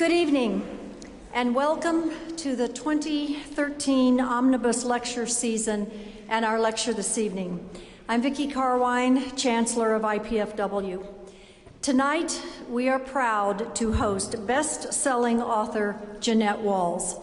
Good evening, and welcome to the 2013 Omnibus Lecture Season and our lecture this evening. I'm Vicki Carwine, Chancellor of IPFW. Tonight, we are proud to host best-selling author Jeannette Walls.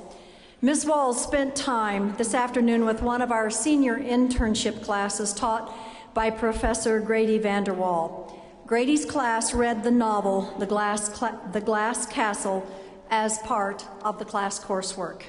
Ms. Walls spent time this afternoon with one of our senior internship classes taught by Professor Grady Vanderwall. Grady's class read the novel, The Glass Castle, as part of the class coursework.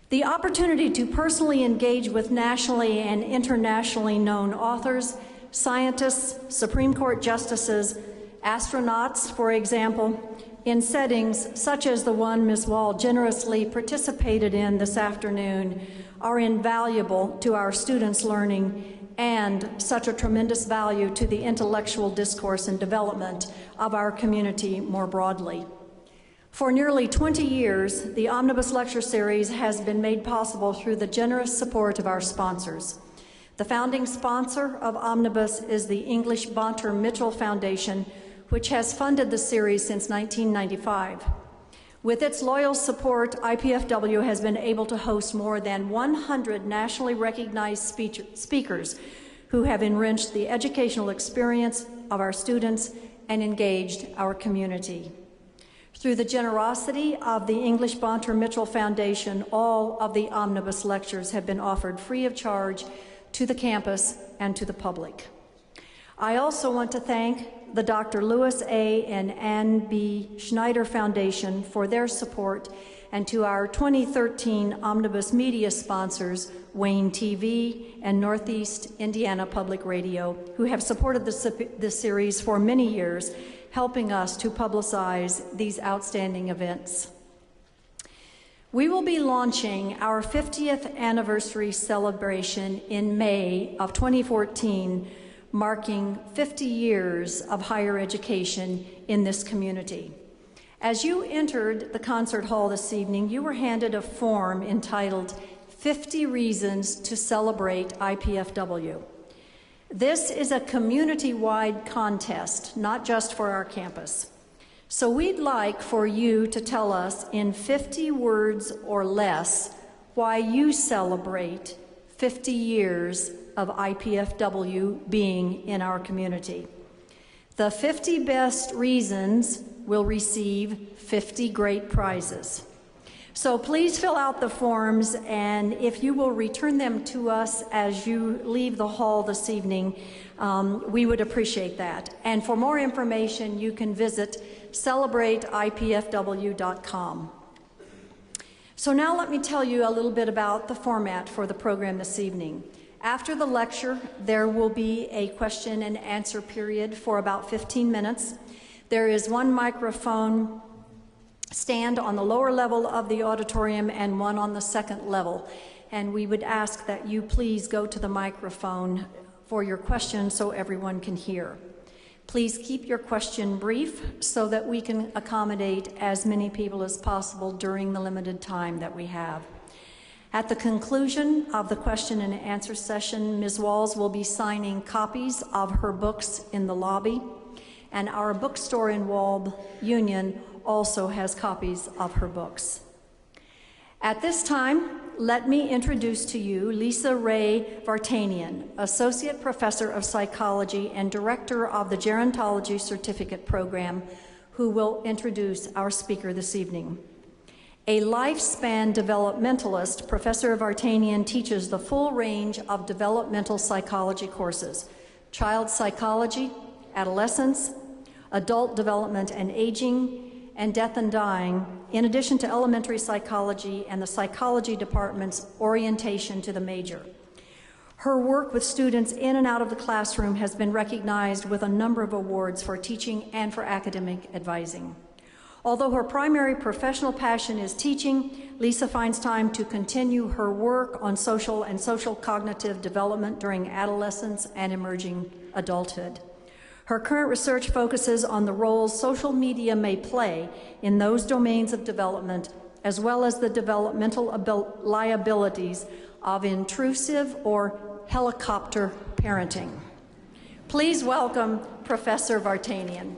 The opportunity to personally engage with nationally and internationally known authors, scientists, Supreme Court justices, astronauts, for example, in settings such as the one Ms. Wall generously participated in this afternoon, are invaluable to our students' learning and such a tremendous value to the intellectual discourse and development of our community more broadly. For nearly 20 years, the Omnibus Lecture Series has been made possible through the generous support of our sponsors. The founding sponsor of Omnibus is the English Bonter Mitchell Foundation, which has funded the series since 1995. With its loyal support, IPFW has been able to host more than 100 nationally recognized speakers who have enriched the educational experience of our students and engaged our community. Through the generosity of the English Bonter Mitchell Foundation, all of the Omnibus lectures have been offered free of charge to the campus and to the public. I also want to thank the Dr. Lewis A. and Ann B. Schneider Foundation for their support, and to our 2013 Omnibus Media sponsors, Wayne TV and Northeast Indiana Public Radio, who have supported this series for many years, helping us to publicize these outstanding events. We will be launching our 50th anniversary celebration in May of 2014, marking 50 years of higher education in this community. As you entered the concert hall this evening, you were handed a form entitled 50 Reasons to Celebrate IPFW. This is a community-wide contest, not just for our campus. So we'd like for you to tell us in 50 words or less why you celebrate 50 years of IPFW being in our community. The 50 best reasons will receive 50 great prizes. So please fill out the forms, and if you will return them to us as you leave the hall this evening, we would appreciate that. And for more information, you can visit celebrateipfw.com. So now let me tell you a little bit about the format for the program this evening. After the lecture, there will be a question and answer period for about 15 minutes. There is one microphone stand on the lower level of the auditorium and one on the second level. And we would ask that you please go to the microphone for your question so everyone can hear. Please keep your question brief so that we can accommodate as many people as possible during the limited time that we have. At the conclusion of the question and answer session, Ms. Walls will be signing copies of her books in the lobby, and our bookstore in Walb Union also has copies of her books. At this time, let me introduce to you Lisa Ray Vartanian, Associate Professor of Psychology and Director of the Gerontology Certificate Program, who will introduce our speaker this evening. A lifespan developmentalist, Professor Vartanian teaches the full range of developmental psychology courses: child psychology, adolescence, adult development and aging, and death and dying, in addition to elementary psychology and the psychology department's orientation to the major. Her work with students in and out of the classroom has been recognized with a number of awards for teaching and for academic advising. Although her primary professional passion is teaching, Lisa finds time to continue her work on social and social cognitive development during adolescence and emerging adulthood. Her current research focuses on the roles social media may play in those domains of development, as well as the developmental liabilities of intrusive or helicopter parenting. Please welcome Professor Vartanian.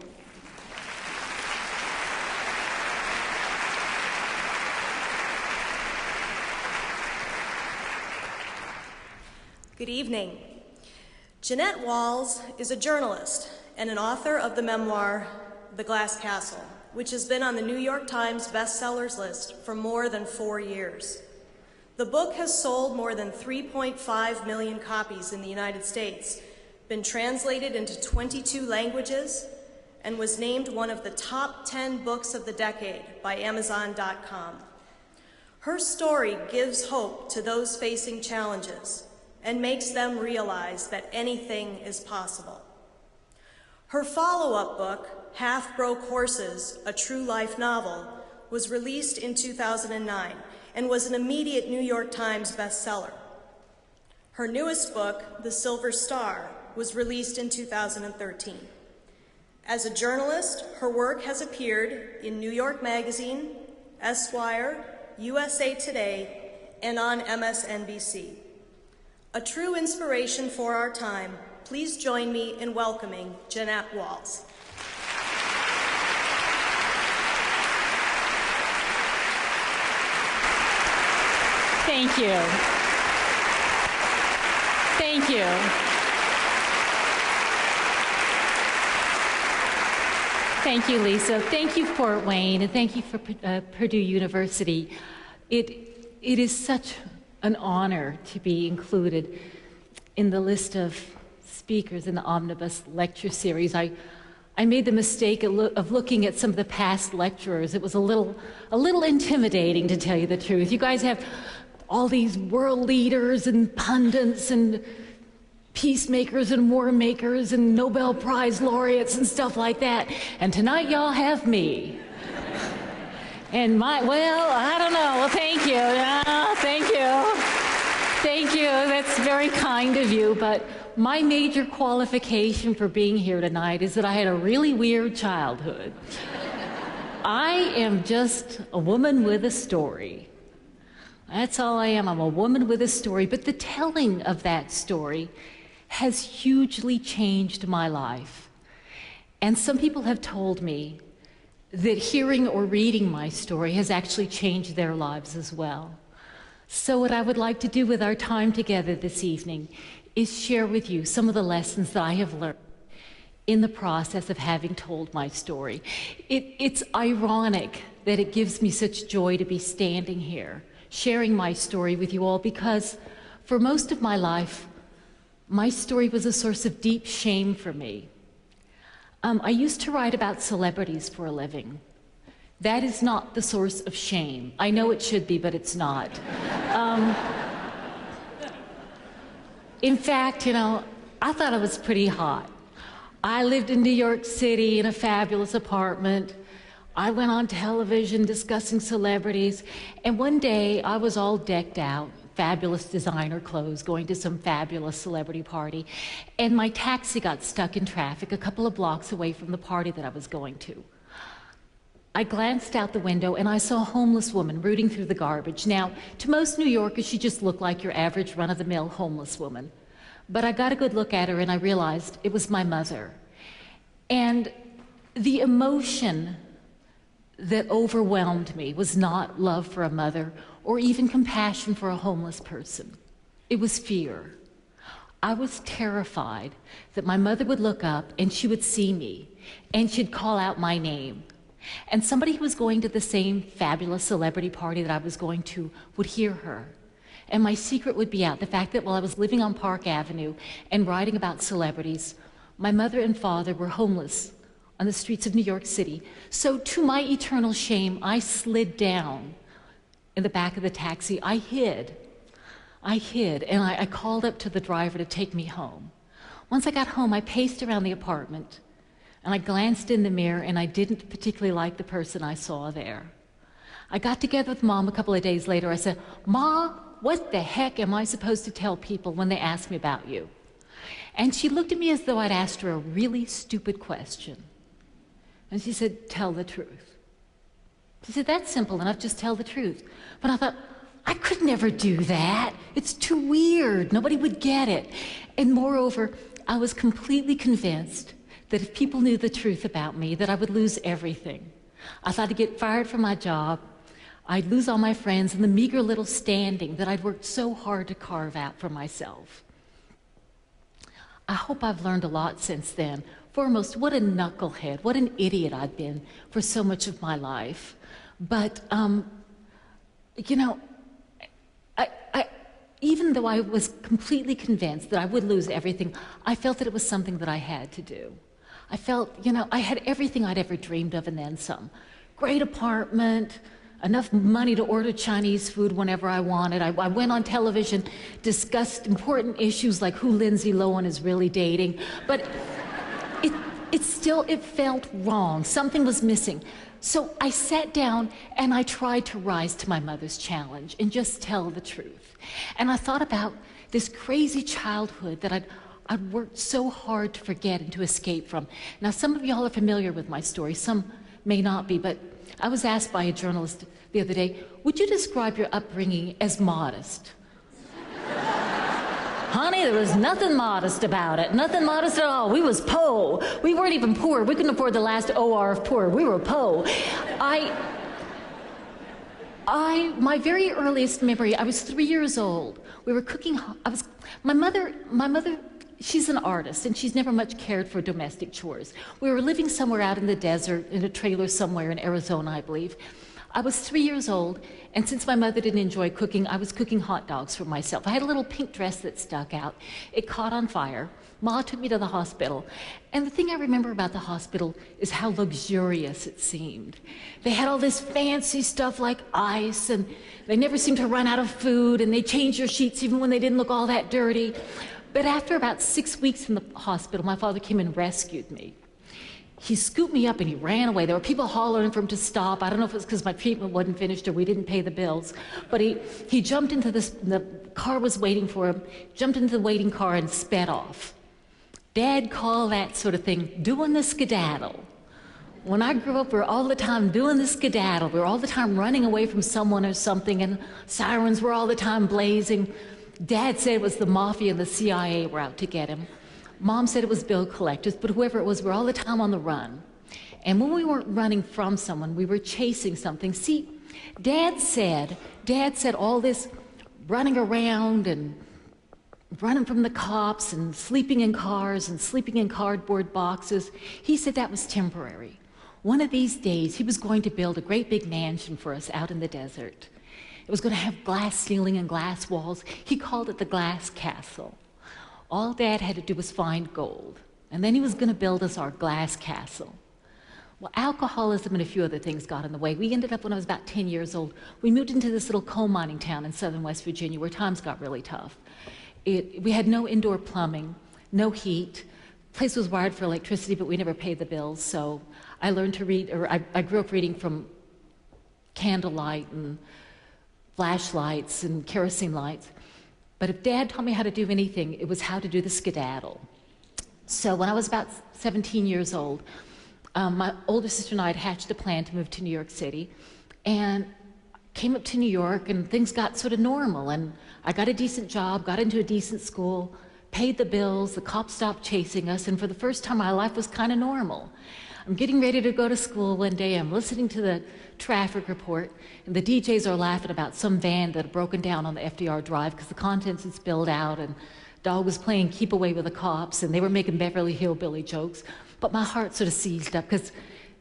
Good evening. Jeannette Walls is a journalist and an author of the memoir, The Glass Castle, which has been on the New York Times bestsellers list for more than 4 years. The book has sold more than 3.5 million copies in the United States, been translated into 22 languages, and was named one of the top 10 books of the decade by Amazon.com. Her story gives hope to those facing challenges and makes them realize that anything is possible. Her follow-up book, Half Broke Horses, a true life novel, was released in 2009 and was an immediate New York Times bestseller. Her newest book, The Silver Star, was released in 2013. As a journalist, her work has appeared in New York Magazine, Esquire, USA Today, and on MSNBC. A true inspiration for our time, please join me in welcoming Jeannette Walls. Thank you. Thank you. Thank you, Lisa. Thank you, Fort Wayne, and thank you for Purdue University. It is such an honor to be included in the list of speakers in the Omnibus Lecture Series. I made the mistake of looking at some of the past lecturers. It was a little intimidating, to tell you the truth. You guys have all these world leaders and pundits and peacemakers and war makers and Nobel Prize laureates and stuff like that. And tonight y'all have me. And I don't know. Well, thank you. Thank you. Thank you. That's very kind of you. But my major qualification for being here tonight is that I had a really weird childhood. I am just a woman with a story. That's all I am. I'm a woman with a story. But the telling of that story has hugely changed my life. And some people have told me that hearing or reading my story has actually changed their lives as well. So what I would like to do with our time together this evening is share with you some of the lessons that I have learned in the process of having told my story. It's ironic that it gives me such joy to be standing here sharing my story with you all, because for most of my life, my story was a source of deep shame for me. I used to write about celebrities for a living. That is not the source of shame. I know it should be, but it's not. In fact, I thought I was pretty hot. I lived in New York City in a fabulous apartment. I went on television discussing celebrities, and one day I was all decked out, fabulous designer clothes, going to some fabulous celebrity party, and my taxi got stuck in traffic a couple of blocks away from the party that I was going to. I glanced out the window and I saw a homeless woman rooting through the garbage. Now, to most New Yorkers, she just looked like your average run-of-the-mill homeless woman. But I got a good look at her and I realized it was my mother. And the emotion that overwhelmed me was not love for a mother or even compassion for a homeless person. It was fear. I was terrified that my mother would look up and she would see me and she'd call out my name. And somebody who was going to the same fabulous celebrity party that I was going to would hear her. And my secret would be out, the fact that while I was living on Park Avenue and writing about celebrities, my mother and father were homeless on the streets of New York City. So to my eternal shame, I slid down in the back of the taxi. I hid, and I called up to the driver to take me home. Once I got home, I paced around the apartment, and I glanced in the mirror, and I didn't particularly like the person I saw there. I got together with Mom a couple of days later. I said, "Ma, what the heck am I supposed to tell people when they ask me about you?" And she looked at me as though I'd asked her a really stupid question. And she said, "Tell the truth." She said, "That's simple enough, just tell the truth." But I thought, I could never do that. It's too weird. Nobody would get it. And moreover, I was completely convinced that if people knew the truth about me, that I would lose everything. I thought I'd get fired from my job, I'd lose all my friends and the meager little standing that I'd worked so hard to carve out for myself. I hope I've learned a lot since then. Foremost, what a knucklehead, what an idiot I've been for so much of my life. But, you know, even though I was completely convinced that I would lose everything, I felt that it was something that I had to do. I felt, you know, I had everything I'd ever dreamed of and then some. Great apartment, enough money to order Chinese food whenever I wanted. I went on television, discussed important issues like who Lindsay Lohan is really dating, but it felt wrong. Something was missing. So I sat down and I tried to rise to my mother's challenge and just tell the truth. And I thought about this crazy childhood that I'd worked so hard to forget and to escape from. Now, some of y'all are familiar with my story, some may not be, but I was asked by a journalist the other day, would you describe your upbringing as modest? Honey, there was nothing modest about it. Nothing modest at all. We was po. We weren't even poor. We couldn't afford the last OR of poor. We were po. My very earliest memory, I was 3 years old. We were cooking, my mother, she's an artist and she's never much cared for domestic chores. We were living somewhere out in the desert, in a trailer somewhere in Arizona, I believe. I was 3 years old, and since my mother didn't enjoy cooking, I was cooking hot dogs for myself. I had a little pink dress that stuck out. It caught on fire. Ma took me to the hospital. And the thing I remember about the hospital is how luxurious it seemed. They had all this fancy stuff like ice, and they never seemed to run out of food, and they changed your sheets even when they didn't look all that dirty. But after about 6 weeks in the hospital, my father came and rescued me. He scooped me up and he ran away. There were people hollering for him to stop. I don't know if it was because my treatment wasn't finished or we didn't pay the bills. But he jumped into the car was waiting for him, jumped into the waiting car and sped off. Dad called that sort of thing doing the skedaddle. When I grew up, we were all the time doing the skedaddle. We were all the time running away from someone or something, and sirens were all the time blazing. Dad said it was the mafia and the CIA were out to get him. Mom said it was bill collectors, but whoever it was, we're all the time on the run. And when we weren't running from someone, we were chasing something. See, Dad said all this running around and running from the cops and sleeping in cars and sleeping in cardboard boxes, he said that was temporary. One of these days, he was going to build a great big mansion for us out in the desert. It was going to have glass ceiling and glass walls. He called it the Glass Castle. All Dad had to do was find gold, and then he was going to build us our glass castle. Well, alcoholism and a few other things got in the way. We ended up, when I was about 10 years old, we moved into this little coal mining town in southern West Virginia where times got really tough. We had no indoor plumbing, no heat. The place was wired for electricity, but we never paid the bills, so I learned to read, or I grew up reading from candlelight and flashlights and kerosene lights. But if Dad taught me how to do anything, it was how to do the skedaddle. So when I was about 17 years old, my older sister and I had hatched a plan to move to New York City, and came up to New York, and things got sort of normal, and I got a decent job, got into a decent school, paid the bills, the cops stopped chasing us, and for the first time my life was kind of normal. I'm getting ready to go to school one day, I'm listening to the traffic report, and the DJs are laughing about some van that had broken down on the FDR Drive because the contents had spilled out, and dog was playing keep away with the cops, and they were making Beverly Hillbilly jokes. But my heart sort of seized up because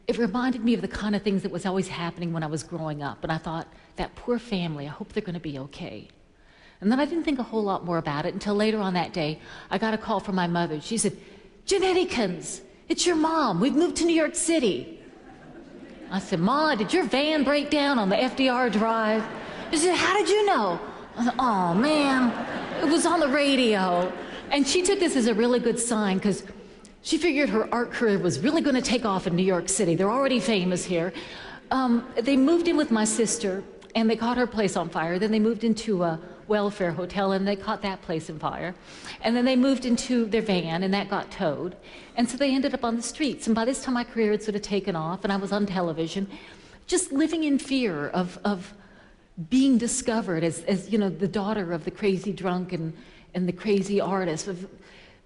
it reminded me of the kind of things that was always happening when I was growing up, and I thought, that poor family, I hope they're going to be okay. And then I didn't think a whole lot more about it until later on that day, I got a call from my mother. She said, "Jeannette, it's your mom. We've moved to New York City." I said, "Ma, did your van break down on the FDR Drive?" She said, "How did you know?" I said, "Oh, man, it was on the radio." And she took this as a really good sign because she figured her art career was really going to take off in New York City. They're already famous here. They moved in with my sister, and they caught her place on fire. Then they moved into a welfare hotel, and they caught that place on fire. And then they moved into their van, and that got towed. And so they ended up on the streets. And by this time, my career had sort of taken off, and I was on television, just living in fear of being discovered as you know, the daughter of the crazy drunk and the crazy artist.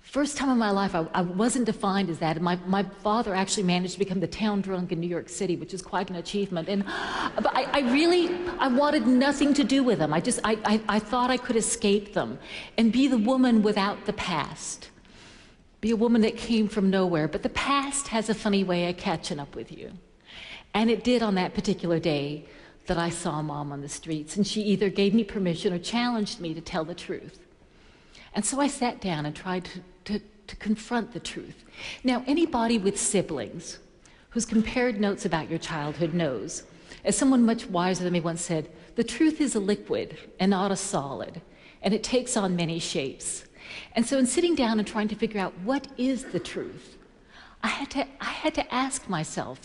First time in my life, I wasn't defined as that. And my father actually managed to become the town drunk in New York City, which is quite an achievement. And but I wanted nothing to do with them. I thought I could escape them and be the woman without the past. be a woman that came from nowhere, but the past has a funny way of catching up with you. And it did on that particular day that I saw Mom on the streets, and she either gave me permission or challenged me to tell the truth. And so I sat down and tried to confront the truth. Now, anybody with siblings who's compared notes about your childhood knows, as someone much wiser than me once said, the truth is a liquid and not a solid, and it takes on many shapes. And so in sitting down and trying to figure out what is the truth, I had to ask myself,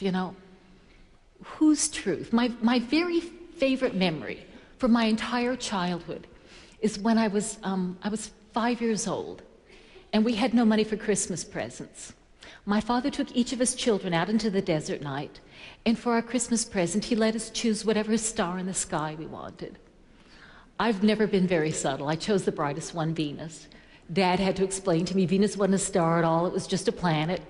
whose truth? My very favorite memory from my entire childhood is when I was 5 years old, and we had no money for Christmas presents. My father took each of us children out into the desert night, and for our Christmas present, he let us choose whatever star in the sky we wanted. I've never been very subtle. I chose the brightest one, Venus. Dad had to explain to me Venus wasn't a star at all, it was just a planet.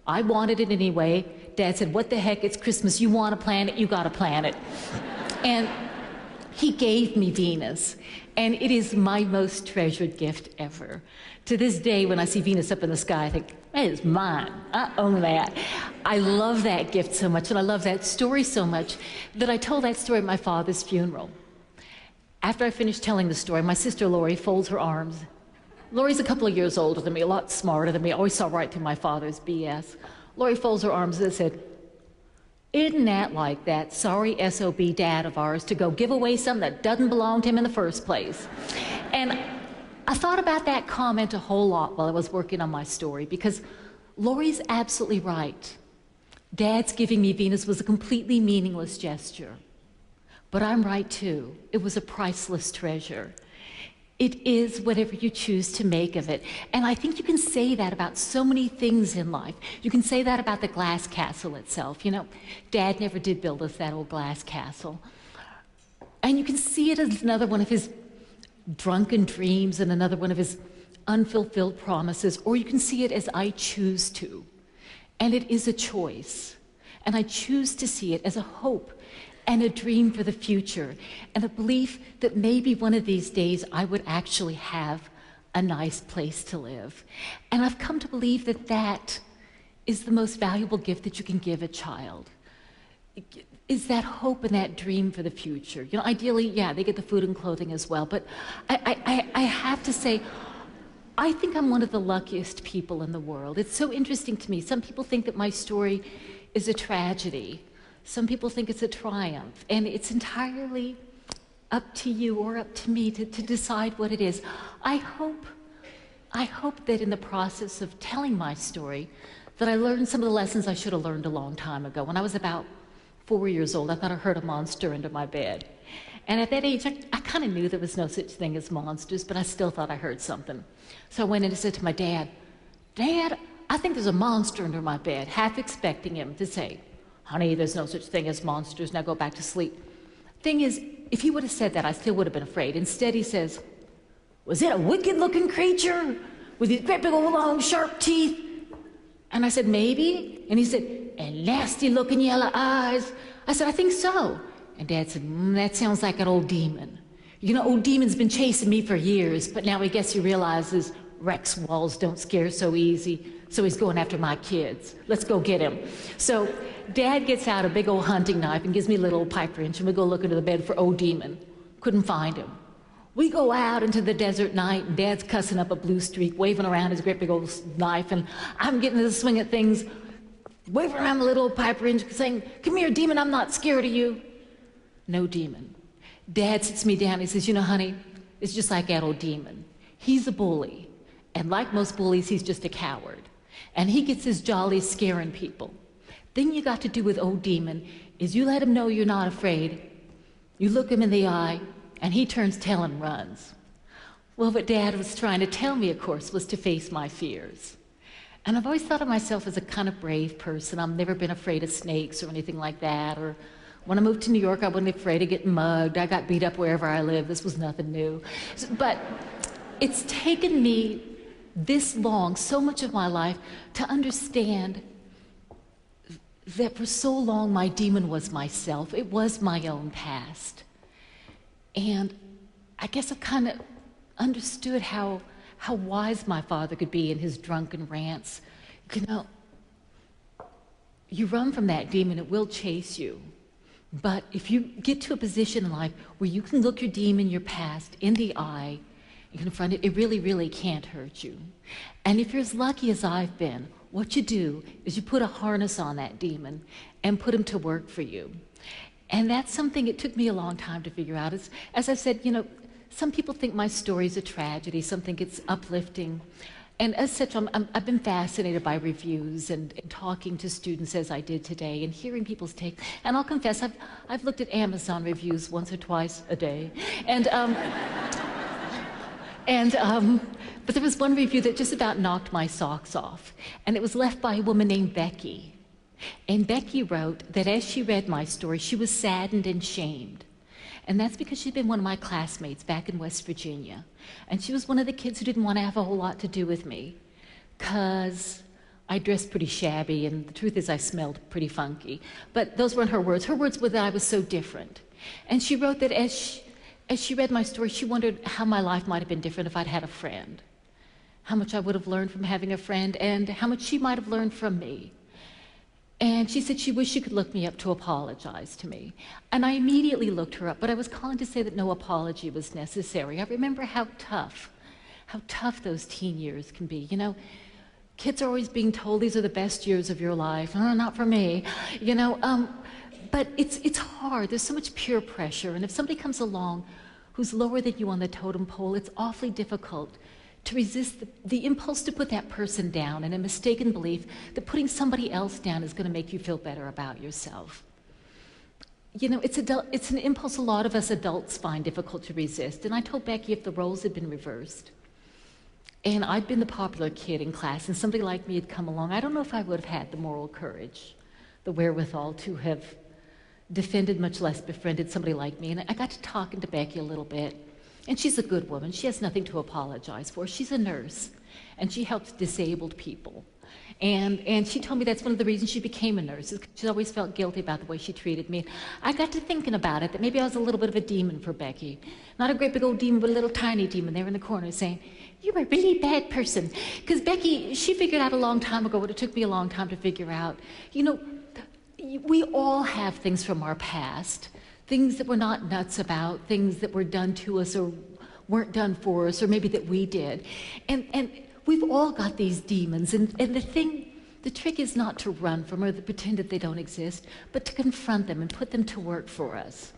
I wanted it anyway. Dad said, what the heck, it's Christmas, you want a planet, you got a planet. And he gave me Venus, and it is my most treasured gift ever. To this day, when I see Venus up in the sky, I think, that is mine, I own that. I love that gift so much, and I love that story so much, that I told that story at my father's funeral. After I finished telling the story, my sister Lori folds her arms. Lori's a couple of years older than me, a lot smarter than me. I always saw right through my father's BS. Lori folds her arms and said, isn't that like that sorry SOB dad of ours to go give away something that doesn't belong to him in the first place? And I thought about that comment a whole lot while I was working on my story, because Lori's absolutely right. Dad's giving me Venus was a completely meaningless gesture. But I'm right too. It was a priceless treasure. It is whatever you choose to make of it. And I think you can say that about so many things in life. You can say that about the glass castle itself. Dad never did build us that old glass castle. And you can see it as another one of his drunken dreams and another one of his unfulfilled promises, or you can see it as I choose to. And it is a choice. And I choose to see it as a hope and a dream for the future, and a belief that maybe one of these days I would actually have a nice place to live. And I've come to believe that that is the most valuable gift that you can give a child, is that hope and that dream for the future. Ideally, yeah, they get the food and clothing as well, but I have to say, I think I'm one of the luckiest people in the world. It's so interesting to me. Some people think that my story is a tragedy. Some people think it's a triumph, and it's entirely up to you or up to me to decide what it is. I hope that in the process of telling my story, that I learned some of the lessons I should have learned a long time ago. When I was about 4 years old, I thought I heard a monster under my bed. And at that age, I kind of knew there was no such thing as monsters, but I still thought I heard something. So I went in and said to my dad, Dad, I think there's a monster under my bed, half expecting him to say, honey, there's no such thing as monsters, now go back to sleep. Thing is, if he would have said that, I still would have been afraid. Instead, he says, was it a wicked-looking creature with these great big old long sharp teeth? And I said, maybe. And he said, and nasty-looking yellow eyes. I said, I think so. And Dad said, that sounds like an old demon. Old demon's been chasing me for years, but now I guess he realizes Rex walls don't scare so easy, so he's going after my kids. Let's go get him. So Dad gets out a big old hunting knife and gives me a little pipe wrench, and we go look into the bed for old demon. Couldn't find him. We go out into the desert night, and Dad's cussing up a blue streak, waving around his great big old knife, and I'm getting to the swing of things, waving around the little pipe wrench, saying, come here, demon, I'm not scared of you. No demon. Dad sits me down, he says, honey, it's just like that old demon. He's a bully, and like most bullies, he's just a coward. And he gets his jolly scaring people. Thing you got to do with old demon is you let him know you're not afraid. You look him in the eye, and he turns tail and runs. Well, what Dad was trying to tell me, of course, was to face my fears. And I've always thought of myself as a kind of brave person. I've never been afraid of snakes or anything like that. Or when I moved to New York, I wasn't afraid of getting mugged. I got beat up wherever I lived. This was nothing new. But it's taken me this long, so much of my life, to understand that for so long my demon was myself. It was my own past. And I guess I've kind of understood how how wise my father could be in his drunken rants. You know, you run from that demon, it will chase you. But if you get to a position in life where you can look your demon, your past, in the eye, and confront it, it really, really can't hurt you. And if you're as lucky as I've been, what you do is you put a harness on that demon and put him to work for you. And that's something it took me a long time to figure out. As I said, you know, some people think my story's a tragedy, some think it's uplifting. And as such, I've been fascinated by reviews and talking to students as I did today and hearing people's take. And I'll confess, I've looked at Amazon reviews once or twice a day. But there was one review that just about knocked my socks off. And it was left by a woman named Becky. And Becky wrote that as she read my story, she was saddened and shamed. And that's because she'd been one of my classmates back in West Virginia. And she was one of the kids who didn't want to have a whole lot to do with me because I dressed pretty shabby, and the truth is I smelled pretty funky. But those weren't her words. Her words were that I was so different. And she wrote that as she read my story, she wondered how my life might have been different if I'd had a friend, how much I would have learned from having a friend, and how much she might have learned from me. And she said she wished she could look me up to apologize to me. And I immediately looked her up, but I was calling to say that no apology was necessary. I remember how tough those teen years can be. You know, kids are always being told these are the best years of your life. Oh, not for me, you know. But it's hard. There's so much peer pressure. And if somebody comes along who's lower than you on the totem pole, it's awfully difficult to resist the impulse to put that person down and a mistaken belief that putting somebody else down is going to make you feel better about yourself. You know, it's an impulse a lot of us adults find difficult to resist. And I told Becky if the roles had been reversed and I'd been the popular kid in class and somebody like me had come along, I don't know if I would have had the moral courage, the wherewithal to have defended, much less befriended somebody like me. And I got to talking to Becky a little bit. And she's a good woman. She has nothing to apologize for. She's a nurse, and she helps disabled people. And she told me that's one of the reasons she became a nurse. She always felt guilty about the way she treated me. I got to thinking about it, that maybe I was a little bit of a demon for Becky. Not a great big old demon, but a little tiny demon there in the corner saying, "You're a really bad person." Because Becky, she figured out a long time ago what it took me a long time to figure out. You know, we all have things from our past. Things that we're not nuts about, things that were done to us or weren't done for us, or maybe that we did. And we've all got these demons. And the trick is not to run from or to pretend that they don't exist, but to confront them and put them to work for us.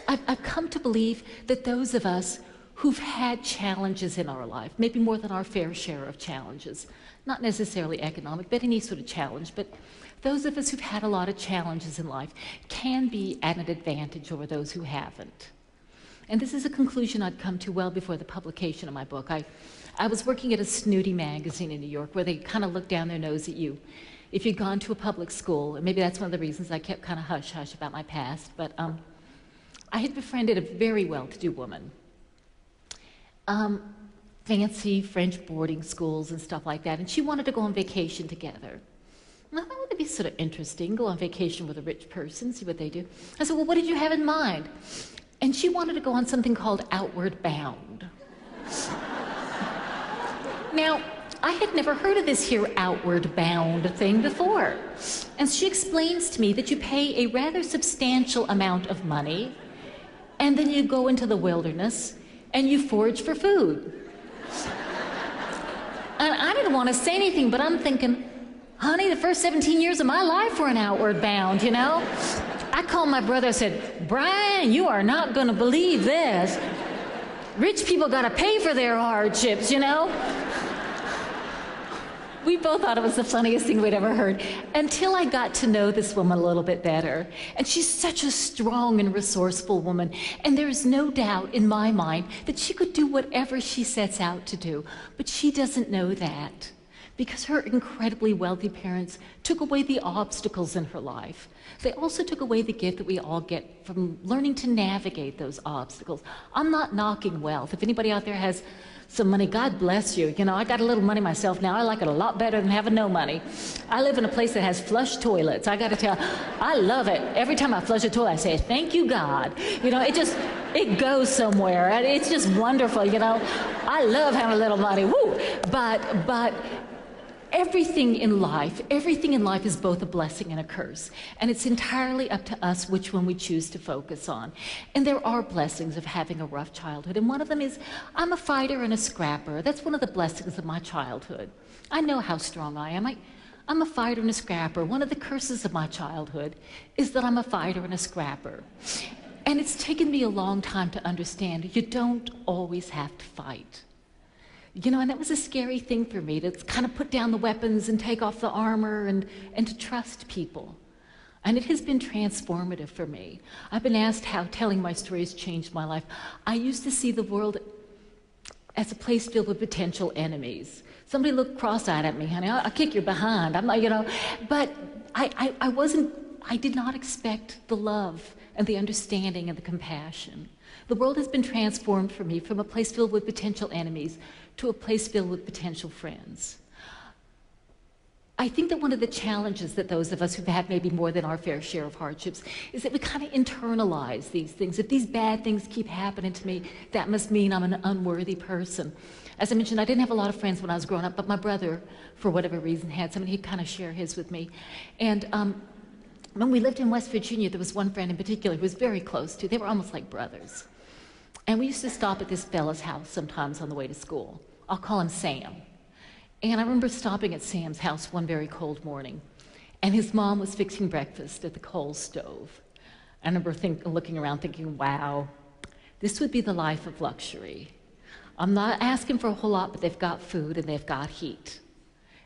I've come to believe that those of us who've had challenges in our life, maybe more than our fair share of challenges, not necessarily economic, but any sort of challenge, but those of us who've had a lot of challenges in life can be at an advantage over those who haven't. And this is a conclusion I'd come to well before the publication of my book. I was working at a snooty magazine in New York where they kind of look down their nose at you if you'd gone to a public school. And maybe that's one of the reasons I kept kind of hush-hush about my past. But I had befriended a very well-to-do woman. Fancy French boarding schools and stuff like that. And she wanted to go on vacation together. Well, that would be sort of interesting, go on vacation with a rich person, see what they do. I said, well, what did you have in mind? And she wanted to go on something called Outward Bound. Now, I had never heard of this here Outward Bound thing before. And she explains to me that you pay a rather substantial amount of money, and then you go into the wilderness, and you forage for food. And I didn't want to say anything, but I'm thinking, honey, the first 17 years of my life were in Outward Bound, you know? I called my brother and said, Brian, you are not going to believe this. Rich people got to pay for their hardships, you know? We both thought it was the funniest thing we'd ever heard until I got to know this woman a little bit better. And she's such a strong and resourceful woman. And there's no doubt in my mind that she could do whatever she sets out to do. But she doesn't know that, because her incredibly wealthy parents took away the obstacles in her life. They also took away the gift that we all get from learning to navigate those obstacles. I'm not knocking wealth. If anybody out there has some money, God bless you. You know, I got a little money myself now. I like it a lot better than having no money. I live in a place that has flush toilets. I got to tell you, I love it. Every time I flush a toilet, I say, thank you, God. You know, it just, it goes somewhere, and it's just wonderful, you know. I love having a little money, woo! But everything in life is both a blessing and a curse, and it's entirely up to us which one we choose to focus on. And there are blessings of having a rough childhood, and one of them is I'm a fighter and a scrapper. That's one of the blessings of my childhood. I know how strong I am. I'm a fighter and a scrapper. One of the curses of my childhood is that I'm a fighter and a scrapper. And it's taken me a long time to understand you don't always have to fight. You know, and that was a scary thing for me, to kind of put down the weapons and take off the armor and to trust people. And it has been transformative for me. I've been asked how telling my story has changed my life. I used to see the world as a place filled with potential enemies. Somebody looked cross-eyed at me, honey, I'll kick your behind. I'm not, you know, but I did not expect the love and the understanding and the compassion. The world has been transformed for me from a place filled with potential enemies to a place filled with potential friends. I think that one of the challenges that those of us who've had maybe more than our fair share of hardships is that we kind of internalize these things. If these bad things keep happening to me, that must mean I'm an unworthy person. As I mentioned, I didn't have a lot of friends when I was growing up, but my brother, for whatever reason, had some, and he'd kind of share his with me. And when we lived in West Virginia, there was one friend in particular who was very close to. They were almost like brothers. And we used to stop at this fella's house sometimes on the way to school. I'll call him Sam. And I remember stopping at Sam's house one very cold morning, and his mom was fixing breakfast at the coal stove. I remember looking around thinking, wow, this would be the life of luxury. I'm not asking for a whole lot, but they've got food and they've got heat.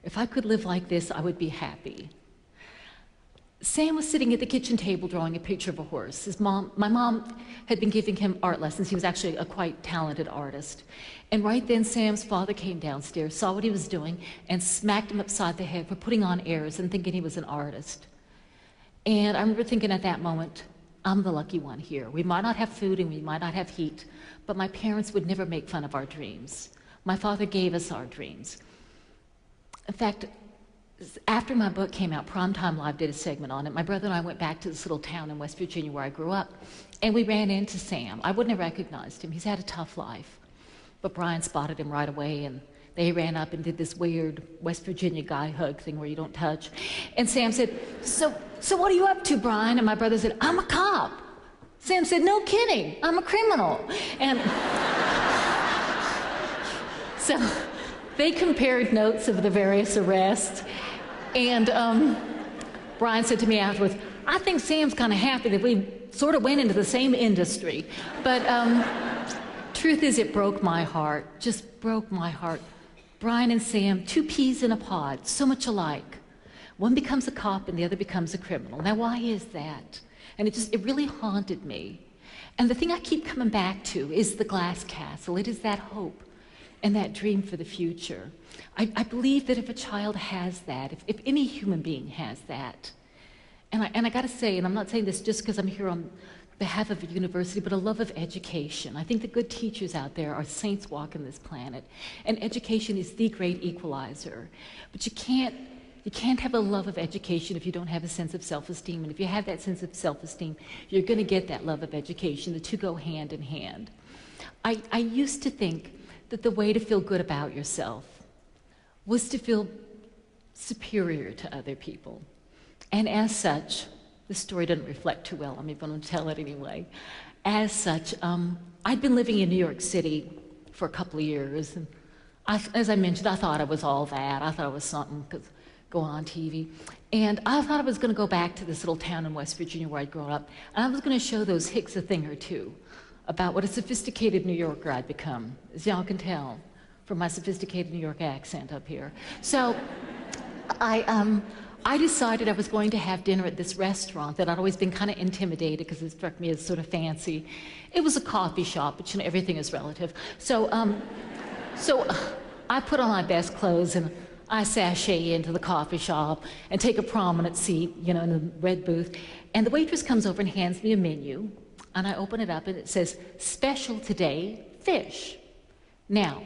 If I could live like this, I would be happy. Sam was sitting at the kitchen table drawing a picture of a horse. My mom had been giving him art lessons. He was actually a quite talented artist. And right then, Sam's father came downstairs, saw what he was doing, and smacked him upside the head for putting on airs and thinking he was an artist. And I remember thinking at that moment, I'm the lucky one here. We might not have food and we might not have heat, but my parents would never make fun of our dreams. My father gave us our dreams. In fact, after my book came out, Primetime Live did a segment on it. My brother and I went back to this little town in West Virginia where I grew up, and we ran into Sam. I wouldn't have recognized him. He's had a tough life. But Brian spotted him right away, and they ran up and did this weird West Virginia guy hug thing where you don't touch. And Sam said, so what are you up to, Brian? And my brother said, I'm a cop. Sam said, no kidding, I'm a criminal. And so they compared notes of the various arrests. And Brian said to me afterwards, I think Sam's kind of happy that we sort of went into the same industry. But truth is, it broke my heart, just broke my heart. Brian and Sam, two peas in a pod, so much alike. One becomes a cop and the other becomes a criminal. Now, why is that? And it really haunted me. And the thing I keep coming back to is the glass castle. It is that hope and that dream for the future. I believe that if a child has that, if any human being has that, and I got to say, and I'm not saying this just because I'm here on behalf of a university, but a love of education. I think the good teachers out there are saints walking this planet, and education is the great equalizer. But you can't have a love of education if you don't have a sense of self-esteem, and if you have that sense of self-esteem, you're going to get that love of education. The two go hand in hand. I used to think that the way to feel good about yourself was to feel superior to other people. And as such, the story doesn't reflect too well, I'm going to tell it anyway. As such, I'd been living in New York City for a couple of years, and as I mentioned, I thought I was all that. I thought I was something, because going on TV. And I thought I was going to go back to this little town in West Virginia where I'd grown up, and I was going to show those hicks a thing or two about what a sophisticated New Yorker I'd become, as y'all can tell from my sophisticated New York accent up here. So I decided I was going to have dinner at this restaurant that I'd always been kind of intimidated because it struck me as sort of fancy. It was a coffee shop, but you know, everything is relative. So I put on my best clothes and I sashay into the coffee shop and take a prominent seat, you know, in the red booth. And the waitress comes over and hands me a menu, and I open it up and it says, "Special today, fish." Now,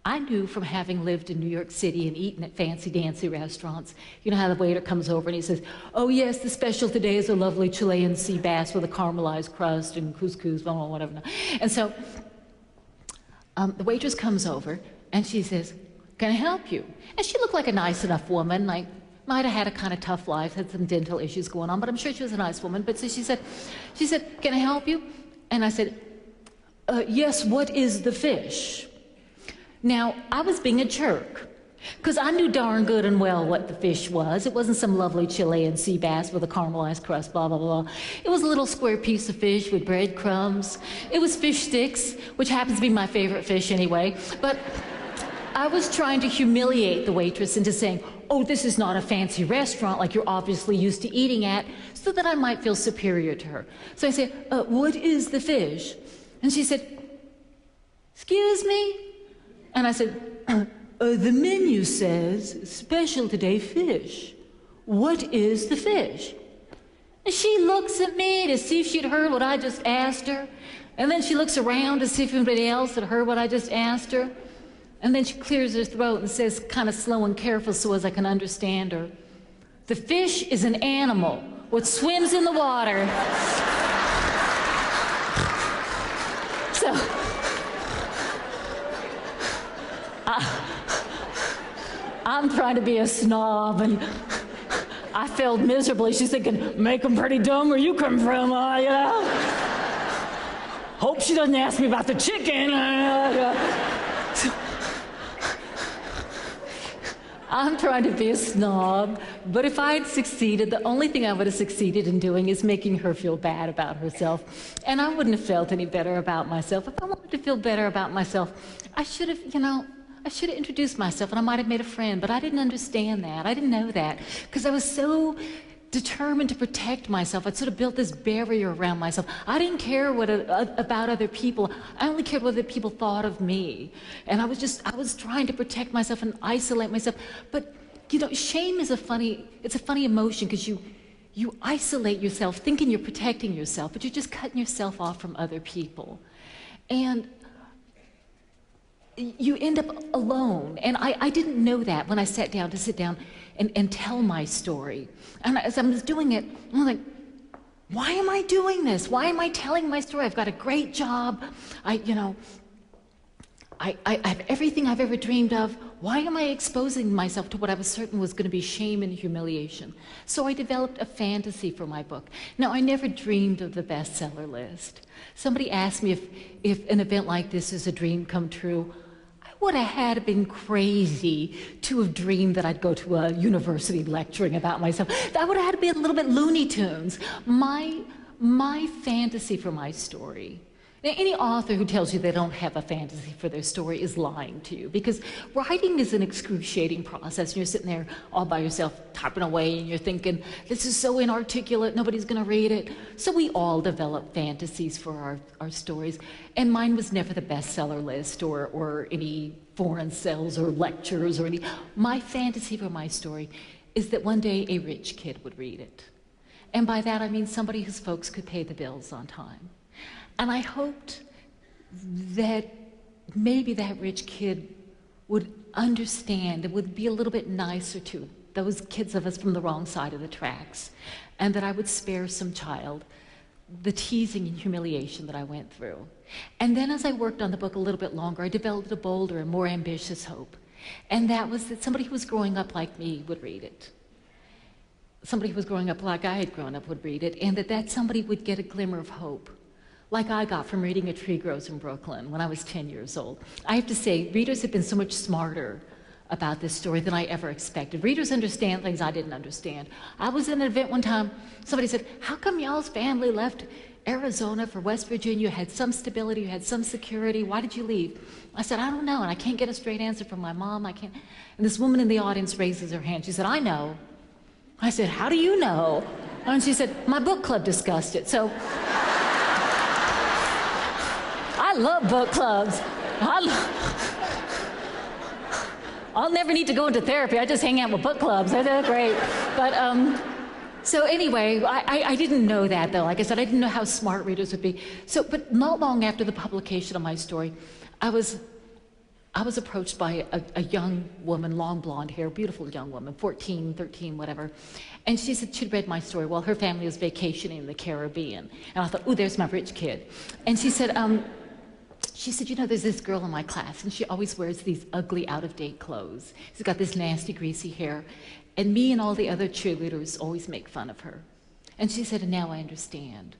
I knew from having lived in New York City and eaten at fancy dancy restaurants, you know how the waiter comes over and he says, "Oh yes, the special today is a lovely Chilean sea bass with a caramelized crust and couscous, blah, blah, whatever." And so the waitress comes over and she says, "Can I help you?" And she looked like a nice enough woman, like might have had a kind of tough life, had some dental issues going on, but I'm sure she was a nice woman. But so she said, "Can I help you?" And I said, "Yes, what is the fish?" Now, I was being a jerk, because I knew darn good and well what the fish was. It wasn't some lovely Chilean sea bass with a caramelized crust, blah, blah, blah. It was a little square piece of fish with breadcrumbs. It was fish sticks, which happens to be my favorite fish anyway. But I was trying to humiliate the waitress into saying, "Oh, this is not a fancy restaurant like you're obviously used to eating at," so that I might feel superior to her. So I said, "What is the fish?" And she said, "Excuse me?" And I said, "The menu says special today fish. What is the fish?" And she looks at me to see if she'd heard what I just asked her. And then she looks around to see if anybody else had heard what I just asked her. And then she clears her throat and says, kind of slow and careful so as I can understand her, "The fish is an animal what swims in the water." So I'm trying to be a snob, and I failed miserably. She's thinking, "Make them pretty dumb where you come from, you know? Hope she doesn't ask me about the chicken." I'm trying to be a snob, but if I had succeeded, the only thing I would have succeeded in doing is making her feel bad about herself. And I wouldn't have felt any better about myself. If I wanted to feel better about myself, I should have introduced myself and I might have made a friend, but I didn't understand that. I didn't know that because I was so determined to protect myself. I'd sort of built this barrier around myself. I didn't care about other people. I only cared what other people thought of me. And I was trying to protect myself and isolate myself. But, shame is a funny emotion because you isolate yourself thinking you're protecting yourself, but you're just cutting yourself off from other people. And you end up alone. And I didn't know that when I sat down and tell my story. And as I was doing it, I'm like, why am I doing this? Why am I telling my story? I've got a great job. I have everything I've ever dreamed of. Why am I exposing myself to what I was certain was going to be shame and humiliation? So I developed a fantasy for my book. Now, I never dreamed of the bestseller list. Somebody asked me if an event like this is a dream come true. Would have had to been crazy to have dreamed that I'd go to a university lecturing about myself. That would have had to be a little bit Looney Tunes. My fantasy for my story. Now, any author who tells you they don't have a fantasy for their story is lying to you, because writing is an excruciating process. And you're sitting there all by yourself, typing away, and you're thinking, this is so inarticulate, nobody's going to read it. So we all develop fantasies for our stories. And mine was never the bestseller list or any foreign sales or lectures or any. My fantasy for my story is that one day a rich kid would read it. And by that I mean somebody whose folks could pay the bills on time. And I hoped that maybe that rich kid would understand and would be a little bit nicer to those kids of us from the wrong side of the tracks, and that I would spare some child the teasing and humiliation that I went through. And then as I worked on the book a little bit longer, I developed a bolder and more ambitious hope. And that was that somebody who was growing up like me would read it. Somebody who was growing up like I had grown up would read it, and that somebody would get a glimmer of hope, like I got from reading A Tree Grows in Brooklyn when I was 10 years old. I have to say, readers have been so much smarter about this story than I ever expected. Readers understand things I didn't understand. I was in an event one time, somebody said, "How come y'all's family left Arizona for West Virginia? You had some stability, you had some security. Why did you leave?" I said, "I don't know, and I can't get a straight answer from my mom. I can't." And this woman in the audience raises her hand. She said, "I know." I said, "How do you know?" And she said, "My book club discussed it." So I love book clubs. I'll never need to go into therapy. I just hang out with book clubs. They're great. But so anyway, I didn't know that, though. Like I said, I didn't know how smart readers would be. But not long after the publication of my story, I was I was approached by a young woman, long blonde hair, beautiful young woman, 14, 13, whatever. And she said she'd read my story while her family was vacationing in the Caribbean. And I thought, ooh, there's my rich kid. And she said, you know, there's this girl in my class, and she always wears these ugly, out-of-date clothes. She's got this nasty, greasy hair. And me and all the other cheerleaders always make fun of her. And she said, and now I understand.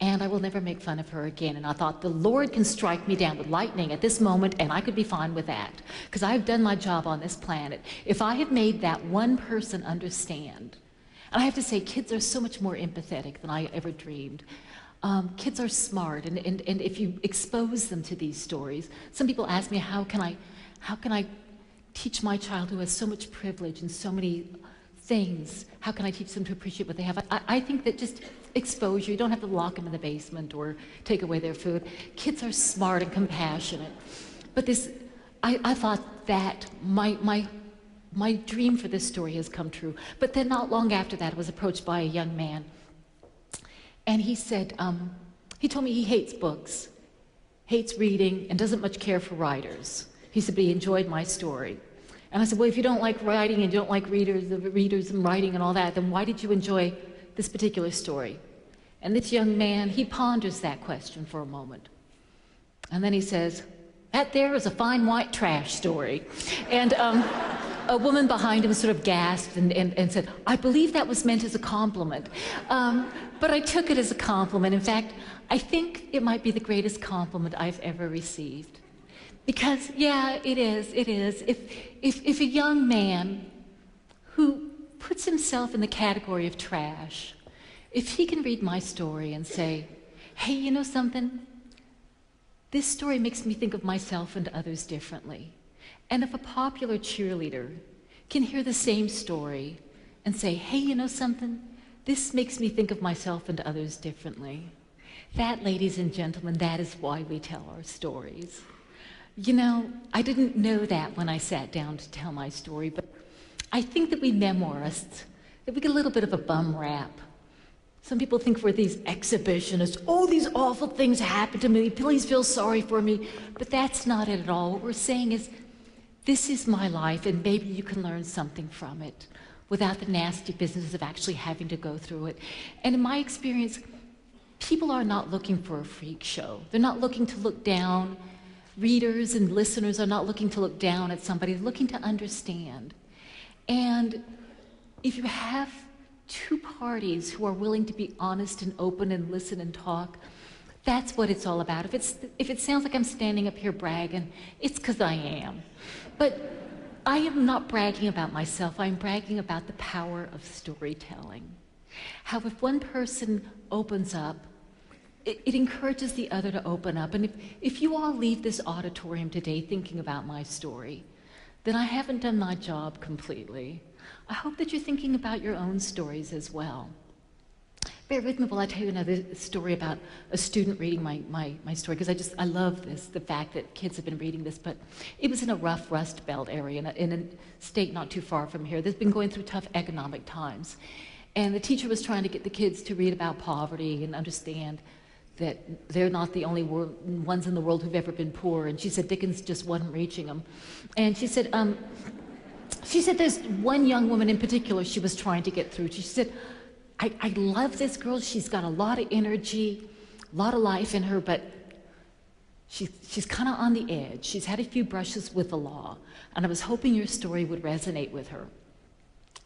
And I will never make fun of her again. And I thought, the Lord can strike me down with lightning at this moment, and I could be fine with that, because I've done my job on this planet. If I have made that one person understand, and I have to say, kids are so much more empathetic than I ever dreamed. Kids are smart, and if you expose them to these stories, some people ask me, how can I teach my child who has so much privilege and so many things, how can I teach them to appreciate what they have? I think that just exposure, you don't have to lock them in the basement or take away their food. Kids are smart and compassionate. But this, I thought that my dream for this story has come true. But then not long after that, I was approached by a young man. And he said, he told me he hates books, hates reading, and doesn't much care for writers. He said, but he enjoyed my story. And I said, well, if you don't like writing and you don't like readers and writing and all that, then why did you enjoy this particular story? And this young man, he ponders that question for a moment. And then he says, that there is a fine white trash story. And a woman behind him sort of gasped and said, I believe that was meant as a compliment. But I took it as a compliment. In fact, I think it might be the greatest compliment I've ever received. Because, yeah, it is. If a young man who puts himself in the category of trash, if he can read my story and say, hey, you know something? This story makes me think of myself and others differently. And if a popular cheerleader can hear the same story and say, hey, you know something? This makes me think of myself and others differently. That, ladies and gentlemen, that is why we tell our stories. You know, I didn't know that when I sat down to tell my story, but I think that we memoirists, that we get a little bit of a bum rap. Some people think we're these exhibitionists. Oh, these awful things happened to me. Please feel sorry for me. But that's not it at all. What we're saying is, this is my life, and maybe you can learn something from it without the nasty business of actually having to go through it. And in my experience, people are not looking for a freak show. They're not looking to look down. Readers and listeners are not looking to look down at somebody, they're looking to understand. And if you have two parties who are willing to be honest and open and listen and talk, that's what it's all about. If it sounds like I'm standing up here bragging, it's because I am. But I am not bragging about myself, I'm bragging about the power of storytelling. How if one person opens up, it encourages the other to open up. And if you all leave this auditorium today thinking about my story, then I haven't done my job completely. I hope that you're thinking about your own stories as well. Bear with me while I tell you another story about a student reading my story, because I love this, the fact that kids have been reading this, but it was in a rough Rust Belt area in a state not too far from here that's been going through tough economic times. And the teacher was trying to get the kids to read about poverty and understand that they're not the only ones in the world who've ever been poor. And she said Dickens just wasn't reaching them. And she said there's one young woman in particular she was trying to get through. She said, I love this girl. She's got a lot of energy, a lot of life in her, but she's kind of on the edge. She's had a few brushes with the law. And I was hoping your story would resonate with her.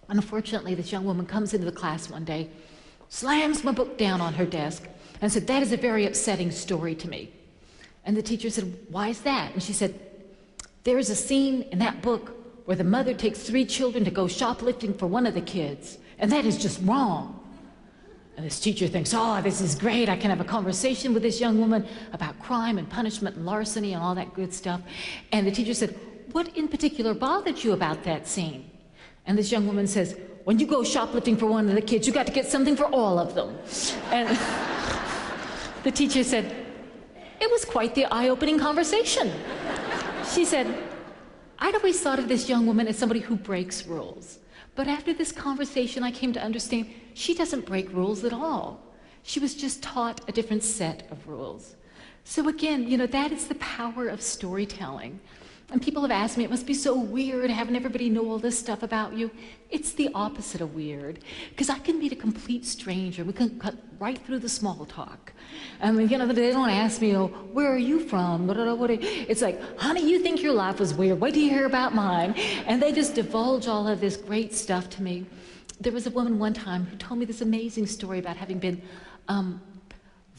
And unfortunately, this young woman comes into the class one day, slams my book down on her desk, and said, that is a very upsetting story to me. And the teacher said, why is that? And she said, there is a scene in that book where the mother takes 3 children to go shoplifting for one of the kids, and that is just wrong. And this teacher thinks, oh, this is great. I can have a conversation with this young woman about crime and punishment and larceny and all that good stuff. And the teacher said, what in particular bothered you about that scene? And this young woman says, when you go shoplifting for one of the kids, you got to get something for all of them. And the teacher said, it was quite the eye-opening conversation. She said, I'd always thought of this young woman as somebody who breaks rules. But after this conversation, I came to understand she doesn't break rules at all. She was just taught a different set of rules. So again, you know, that is the power of storytelling. And people have asked me, it must be so weird having everybody know all this stuff about you. It's the opposite of weird, because I can meet a complete stranger. We can cut right through the small talk. I mean, you know, they don't ask me, oh, where are you from? It's like, honey, you think your life was weird. Wait till you hear about mine. And they just divulge all of this great stuff to me. There was a woman one time who told me this amazing story about having been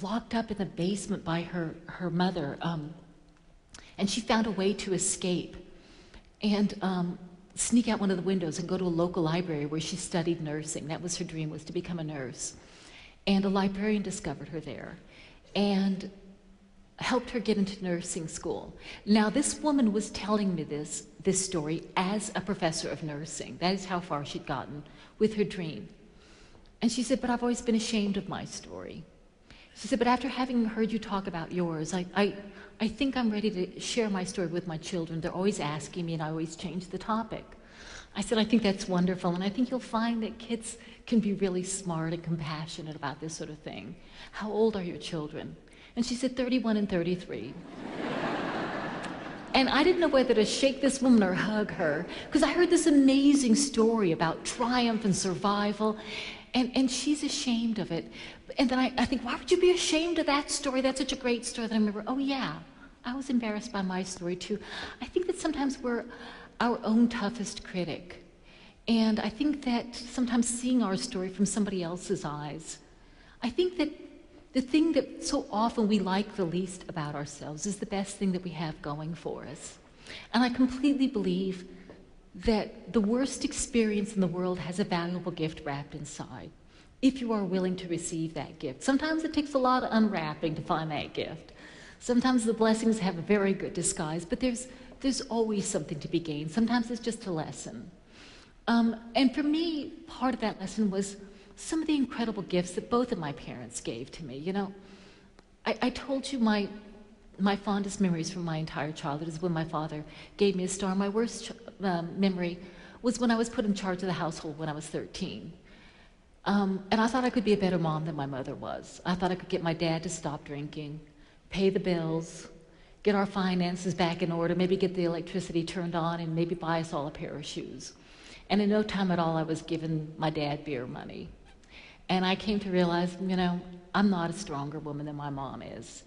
locked up in the basement by her mother. And she found a way to escape and sneak out one of the windows and go to a local library where she studied nursing. That was her dream, was to become a nurse. And a librarian discovered her there and helped her get into nursing school. Now, this woman was telling me this story as a professor of nursing. That is how far she'd gotten with her dream. And she said, but I've always been ashamed of my story. She said, but after having heard you talk about yours, I think I'm ready to share my story with my children. They're always asking me, and I always change the topic. I said, I think that's wonderful, and I think you'll find that kids can be really smart and compassionate about this sort of thing. How old are your children? And she said, 31 and 33. And I didn't know whether to shake this woman or hug her, because I heard this amazing story about triumph and survival, and she's ashamed of it. And then I think, why would you be ashamed of that story? That's such a great story. Then I remember, oh yeah, I was embarrassed by my story too. I think that sometimes we're our own toughest critic. And I think that sometimes seeing our story from somebody else's eyes, I think that the thing that so often we like the least about ourselves is the best thing that we have going for us. And I completely believe that the worst experience in the world has a valuable gift wrapped inside, if you are willing to receive that gift. Sometimes it takes a lot of unwrapping to find that gift. Sometimes the blessings have a very good disguise, but there's always something to be gained. Sometimes it's just a lesson. And for me, part of that lesson was some of the incredible gifts that both of my parents gave to me. You know, I told you my fondest memories from my entire childhood is when my father gave me a star. My worst memory was when I was put in charge of the household when I was 13. And I thought I could be a better mom than my mother was. I thought I could get my dad to stop drinking, pay the bills, get our finances back in order, maybe get the electricity turned on, and maybe buy us all a pair of shoes. And in no time at all, I was giving my dad beer money. And I came to realize, you know, I'm not a stronger woman than my mom is.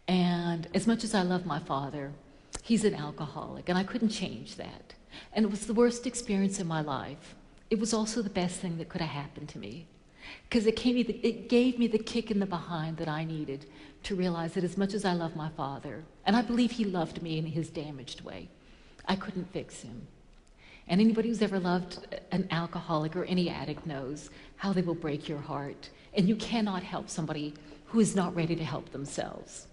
And as much as I love my father, he's an alcoholic, and I couldn't change that. And it was the worst experience in my life. It was also the best thing that could have happened to me, because it gave me the kick in the behind that I needed to realize that as much as I love my father, and I believe he loved me in his damaged way, I couldn't fix him. And anybody who's ever loved an alcoholic or any addict knows how they will break your heart, and you cannot help somebody who is not ready to help themselves.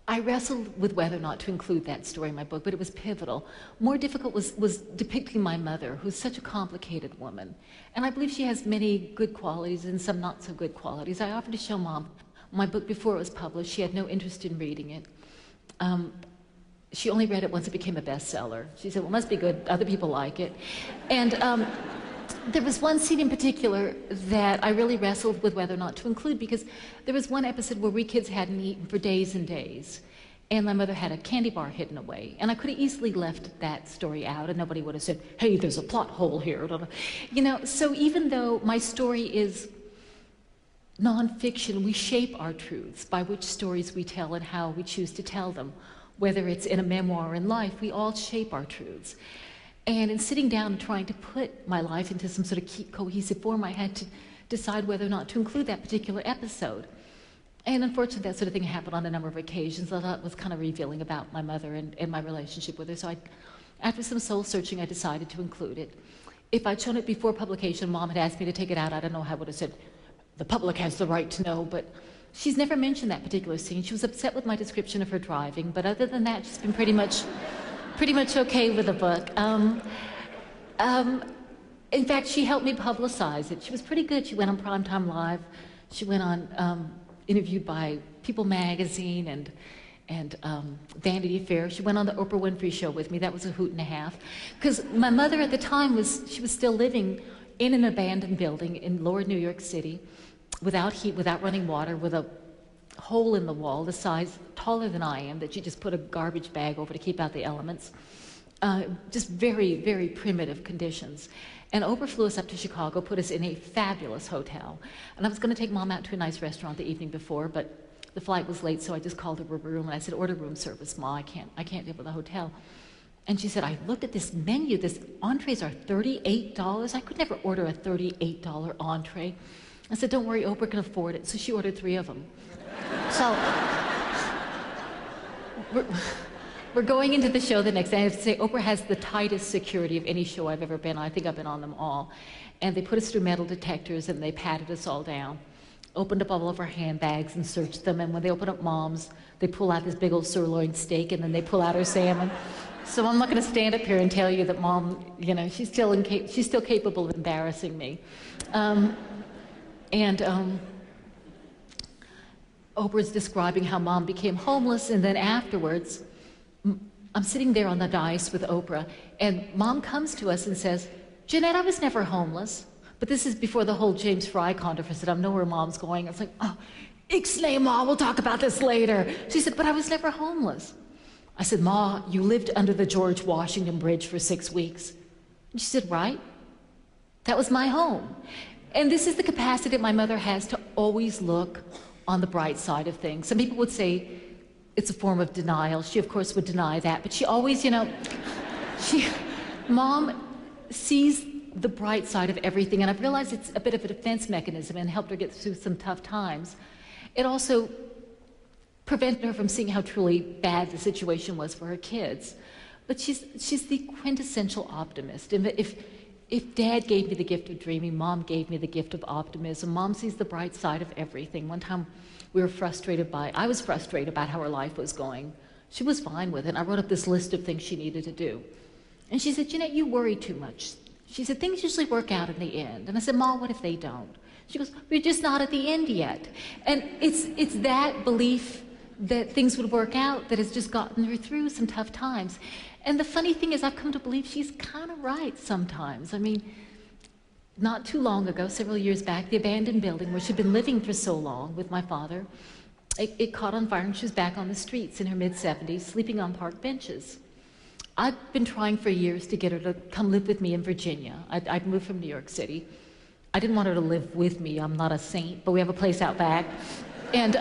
I wrestled with whether or not to include that story in my book, but it was pivotal. More difficult was depicting my mother, who's such a complicated woman. And I believe she has many good qualities and some not so good qualities. I offered to show Mom my book before it was published. She had no interest in reading it. She only read it once it became a bestseller. She said, well, it must be good. Other people like it. And there was one scene in particular that I really wrestled with whether or not to include, because there was one episode where we kids hadn't eaten for days and days, and my mother had a candy bar hidden away, and I could have easily left that story out and nobody would have said, hey, there's a plot hole here. You know, so even though my story is nonfiction, we shape our truths by which stories we tell and how we choose to tell them. Whether it's in a memoir or in life, we all shape our truths. And in sitting down and trying to put my life into some sort of cohesive form, I had to decide whether or not to include that particular episode. And unfortunately, that sort of thing happened on a number of occasions. I thought it was kind of revealing about my mother and my relationship with her. So after some soul searching, I decided to include it. If I'd shown it before publication, Mom had asked me to take it out. I don't know how I would have said, the public has the right to know, but she's never mentioned that particular scene. She was upset with my description of her driving, but other than that, she's been pretty much okay with the book. In fact, she helped me publicize it. She was pretty good. She went on Primetime Live. She went on, interviewed by People Magazine and Vanity Fair. She went on the Oprah Winfrey Show with me. That was a hoot and a half. Because my mother at the time she was still living in an abandoned building in lower New York City, without heat, without running water, with a hole in the wall, the size taller than I am, that you just put a garbage bag over to keep out the elements. Just very, very primitive conditions. And Oprah flew us up to Chicago, put us in a fabulous hotel. And I was going to take Mom out to a nice restaurant the evening before, but the flight was late, so I just called her room and I said, order room service, Ma, I can't deal with a hotel. And she said, I looked at this menu, this entrees are $38. I could never order a $38 entree. I said, don't worry, Oprah can afford it. So she ordered 3 of them. So we're going into the show the next day. I have to say, Oprah has the tightest security of any show I've ever been on. I think I've been on them all. And they put us through metal detectors and they patted us all down, opened up all of our handbags and searched them. And when they open up Mom's, they pull out this big old sirloin steak and then they pull out her salmon. So I'm not going to stand up here and tell you that Mom, you know, she's still capable of embarrassing me. Oprah's describing how Mom became homeless, and then afterwards, I'm sitting there on the dais with Oprah, and Mom comes to us and says, Jeannette, I was never homeless. But this is before the whole James Fry controversy. I know where Mom's going. I was like, oh, ixnay, Ma, we'll talk about this later. She said, but I was never homeless. I said, Ma, you lived under the George Washington Bridge for 6 weeks. And she said, right. That was my home. And this is the capacity that my mother has to always look on the bright side of things. Some people would say it's a form of denial. She, of course, would deny that. But she always, you know, Mom sees the bright side of everything. And I've realized it's a bit of a defense mechanism and helped her get through some tough times. It also prevented her from seeing how truly bad the situation was for her kids. But she's the quintessential optimist. And if Dad gave me the gift of dreaming, Mom gave me the gift of optimism. Mom sees the bright side of everything. One time I was frustrated about how her life was going. She was fine with it. And I wrote up this list of things she needed to do. And she said, Jeannette, you worry too much. She said, things usually work out in the end. And I said, Ma, what if they don't? She goes, we're just not at the end yet. And it's that belief that things would work out that has just gotten her through some tough times. And the funny thing is, I've come to believe she's kind of right sometimes. I mean, not too long ago, several years back, the abandoned building where she'd been living for so long with my father, it caught on fire and she was back on the streets in her mid-70s, sleeping on park benches. I've been trying for years to get her to come live with me in Virginia. I'd moved from New York City. I didn't want her to live with me. I'm not a saint, but we have a place out back. And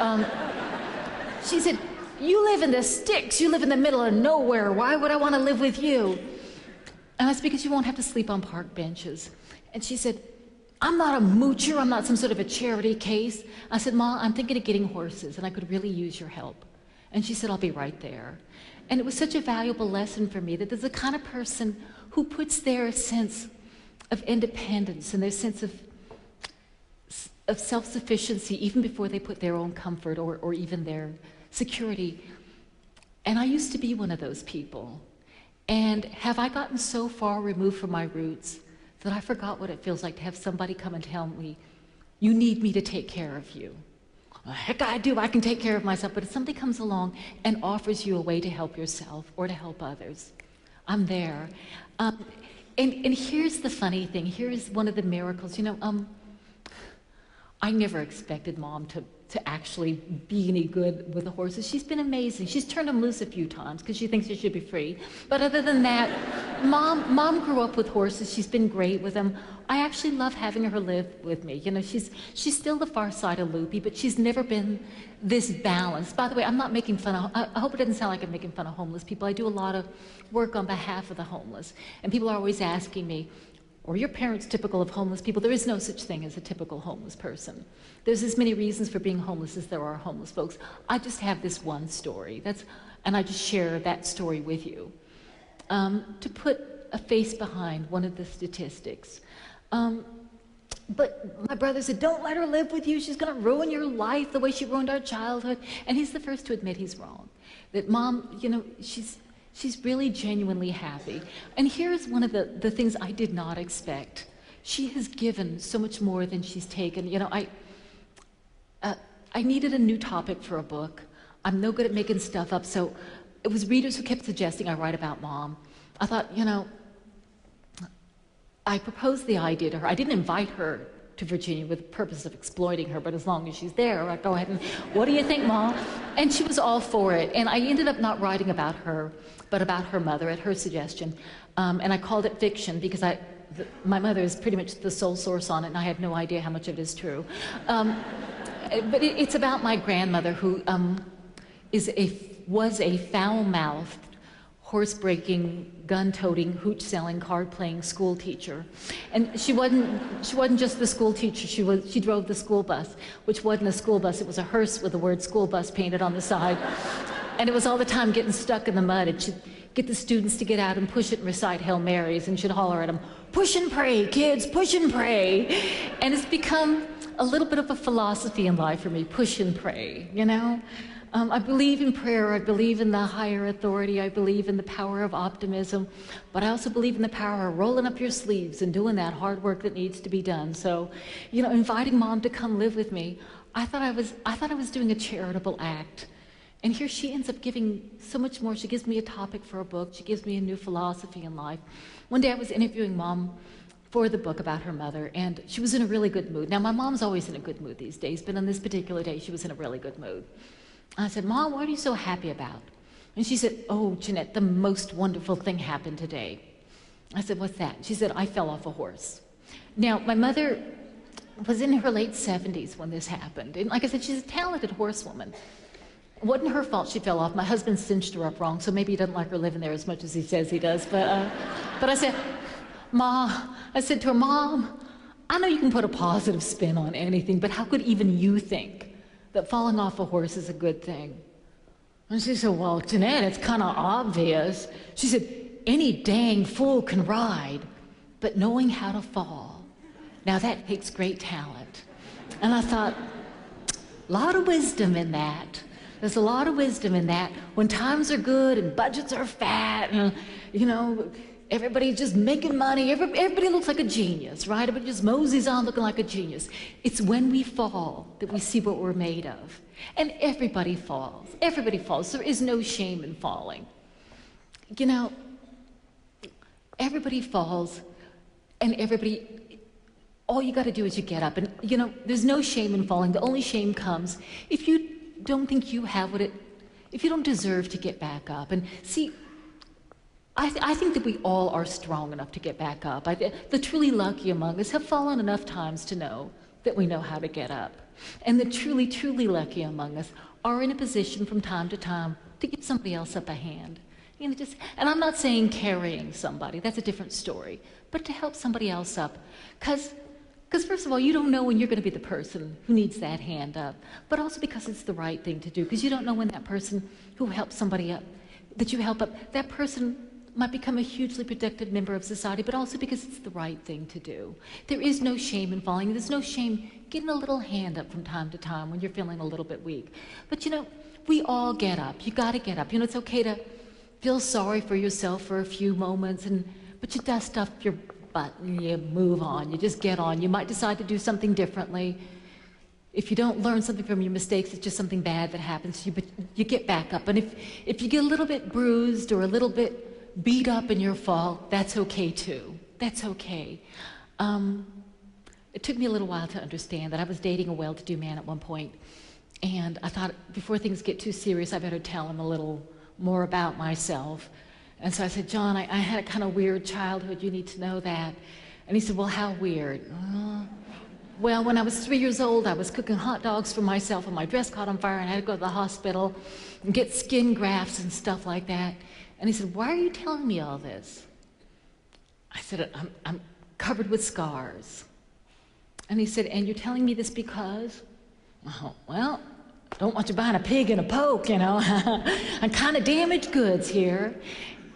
she said, you live in the sticks. You live in the middle of nowhere. Why would I want to live with you? And I said, because you won't have to sleep on park benches. And she said, I'm not a moocher. I'm not some sort of a charity case. I said, Ma, I'm thinking of getting horses, and I could really use your help. And she said, I'll be right there. And it was such a valuable lesson for me that there's a kind of person who puts their sense of independence and their sense of self-sufficiency even before they put their own comfort or even their security. And I used to be one of those people. And have I gotten so far removed from my roots that I forgot what it feels like to have somebody come and tell me, you need me to take care of you. Well, heck, I do. I can take care of myself. But if somebody comes along and offers you a way to help yourself or to help others, I'm there. And here's the funny thing. Here is one of the miracles. You know, I never expected Mom to actually be any good with the horses. She's been amazing. She's turned them loose a few times because she thinks they should be free. But other than that, Mom grew up with horses. She's been great with them. I actually love having her live with me. You know, she's still the far side of loopy, but she's never been this balanced. By the way, I'm not making fun of, I hope it doesn't sound like I'm making fun of homeless people. I do a lot of work on behalf of the homeless. And people are always asking me, or your parents typical of homeless people? There is no such thing as a typical homeless person. There's as many reasons for being homeless as there are homeless folks. I just have this one story, and I just share that story with you. To put a face behind one of the statistics. But my brother said, don't let her live with you. She's gonna ruin your life the way she ruined our childhood. And he's the first to admit he's wrong. That Mom, you know, she's really genuinely happy. And here's one of the things I did not expect. She has given so much more than she's taken. You know, I needed a new topic for a book. I'm no good at making stuff up, so it was readers who kept suggesting I write about Mom. I thought, you know, I proposed the idea to her. I didn't invite her to Virginia with the purpose of exploiting her, but as long as she's there, I go ahead and, what do you think, Mom? And she was all for it. And I ended up not writing about her, but about her mother at her suggestion. And I called it fiction because my mother is pretty much the sole source on it, and I had no idea how much of it is true. But it's about my grandmother, who was a foul-mouthed, horse-breaking, gun-toting, hooch-selling, card-playing school teacher. And she wasn't just the school teacher, she drove the school bus, which wasn't a school bus, it was a hearse with the word school bus painted on the side. And it was all the time getting stuck in the mud. And she'd get the students to get out and push it and recite Hail Marys, and she'd holler at them, "Push and pray, kids, push and pray." And it's become a little bit of a philosophy in life for me, push and pray, you know? I believe in prayer, I believe in the higher authority, I believe in the power of optimism, but I also believe in the power of rolling up your sleeves and doing that hard work that needs to be done. So, you know, inviting Mom to come live with me, I thought I was doing a charitable act. And here she ends up giving so much more. She gives me a topic for a book, she gives me a new philosophy in life. One day I was interviewing Mom for the book about her mother, and she was in a really good mood. Now, my mom's always in a good mood these days, but on this particular day, she was in a really good mood. I said, "Mom, what are you so happy about?" And she said, "Oh, Jeannette, the most wonderful thing happened today." I said, "What's that?" She said, "I fell off a horse." Now, my mother was in her late 70s when this happened. And like I said, she's a talented horsewoman. It wasn't her fault she fell off. My husband cinched her up wrong, so maybe he doesn't like her living there as much as he says he does. But I said, I said to her, "Mom, I know you can put a positive spin on anything, but how could even you think that falling off a horse is a good thing?" And she said, "Well, Jeannette, it's kind of obvious." She said, "Any dang fool can ride, but knowing how to fall, now that takes great talent." And I thought, a lot of wisdom in that. There's a lot of wisdom in that. When times are good and budgets are fat and, you know, everybody's just making money, everybody looks like a genius, right? Everybody just moseys on looking like a genius. It's when we fall that we see what we're made of. And everybody falls. Everybody falls. There is no shame in falling. You know, everybody falls, and all you got to do is you get up. And, you know, there's no shame in falling. The only shame comes if you don't think you have if you don't deserve to get back up. And see, I think that we all are strong enough to get back up. The truly lucky among us have fallen enough times to know that we know how to get up. And the truly, truly lucky among us are in a position from time to time to give somebody else up a hand. You know, and I'm not saying carrying somebody, that's a different story, but to help somebody else up. Because first of all, you don't know when you're going to be the person who needs that hand up, but also because it's the right thing to do, because you don't know when that person who helps somebody up, that you help up, that person might become a hugely productive member of society, but also because it's the right thing to do. There is no shame in falling. There's no shame getting a little hand up from time to time when you're feeling a little bit weak. But you know, we all get up. You got to get up. You know, it's okay to feel sorry for yourself for a few moments, but you dust off your butt and you move on. You just get on. You might decide to do something differently. If you don't learn something from your mistakes, it's just something bad that happens to you, but you get back up. And if you get a little bit bruised or a little bit beat up in your fall, that's okay too. That's okay. It took me a little while to understand that. I was dating a well-to-do man at one point, and I thought before things get too serious, I better tell him a little more about myself. And so I said, "John, I had a kind of weird childhood. You need to know that." And he said, "Well, how weird?" Well, when I was 3 years old, I was cooking hot dogs for myself, and my dress caught on fire, and I had to go to the hospital and get skin grafts and stuff like that. And he said, "Why are you telling me all this?" I said, I'm covered with scars." And he said, "And you're telling me this because?" "Oh, well, don't want you buying a pig in a poke, you know. I'm kind of damaged goods here."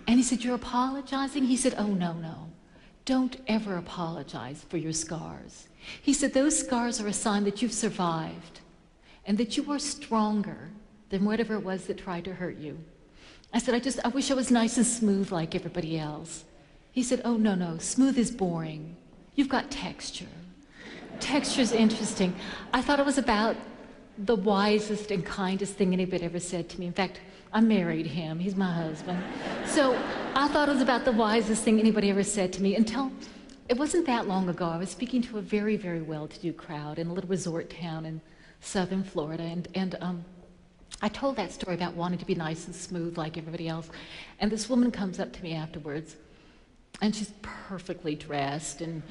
And he said, "You're apologizing?" He said, "Oh, no. Don't ever apologize for your scars." He said, "Those scars are a sign that you've survived and that you are stronger than whatever it was that tried to hurt you." I said, I wish I was nice and smooth like everybody else." He said, "Oh, no, smooth is boring. You've got texture. Texture's interesting." I thought it was about the wisest and kindest thing anybody ever said to me. In fact, I married him. He's my husband. So I thought it was about the wisest thing anybody ever said to me until it wasn't that long ago. I was speaking to a very, very well-to-do crowd in a little resort town in southern Florida, and I told that story about wanting to be nice and smooth like everybody else, and this woman comes up to me afterwards, and she's perfectly dressed and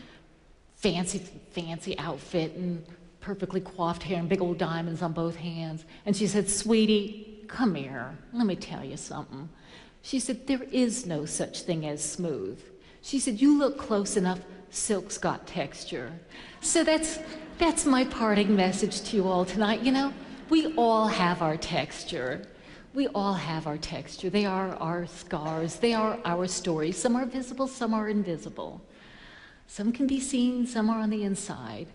fancy outfit and perfectly coiffed hair and big old diamonds on both hands, and she said, "Sweetie, come here, let me tell you something." She said, "There is no such thing as smooth." She said, "You look close enough, silk's got texture." So that's my parting message to you all tonight. You know, we all have our texture. We all have our texture. They are our scars. They are our stories. Some are visible, some are invisible. Some can be seen, some are on the inside.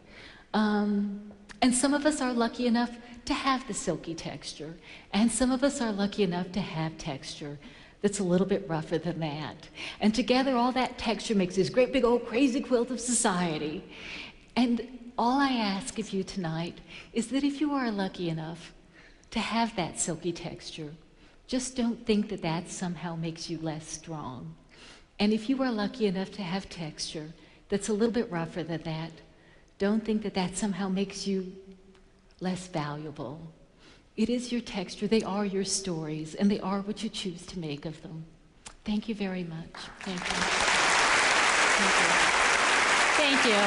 And some of us are lucky enough to have the silky texture. And some of us are lucky enough to have texture that's a little bit rougher than that. And together, all that texture makes this great big old crazy quilt of society. And all I ask of you tonight is that if you are lucky enough to have that silky texture, just don't think that that somehow makes you less strong. And if you are lucky enough to have texture that's a little bit rougher than that, don't think that that somehow makes you less valuable. It is your texture, they are your stories, and they are what you choose to make of them. Thank you very much. Thank you. Thank you. Thank you.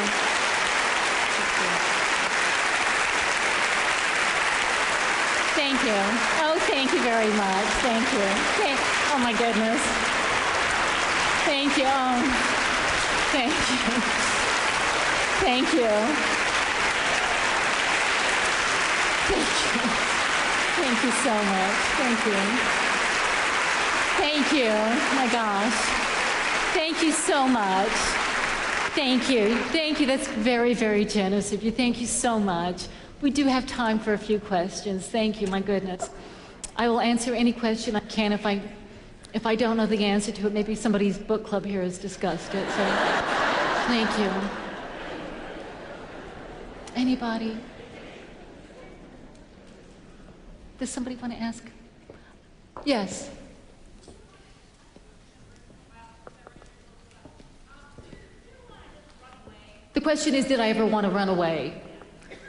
Thank you. Oh, thank you very much. Thank you. Oh, my goodness. Thank you. Oh, thank you. Thank you. Thank you. Thank you so much. Thank you. Thank you. My gosh. Thank you so much. Thank you. Thank you. That's very, very generous of you. Thank you so much. We do have time for a few questions. Thank you. My goodness. I will answer any question I can. If I don't know the answer to it, maybe somebody's book club here has discussed it. So thank you. Anybody? Does somebody want to ask? Yes. The question is, did I ever want to run away?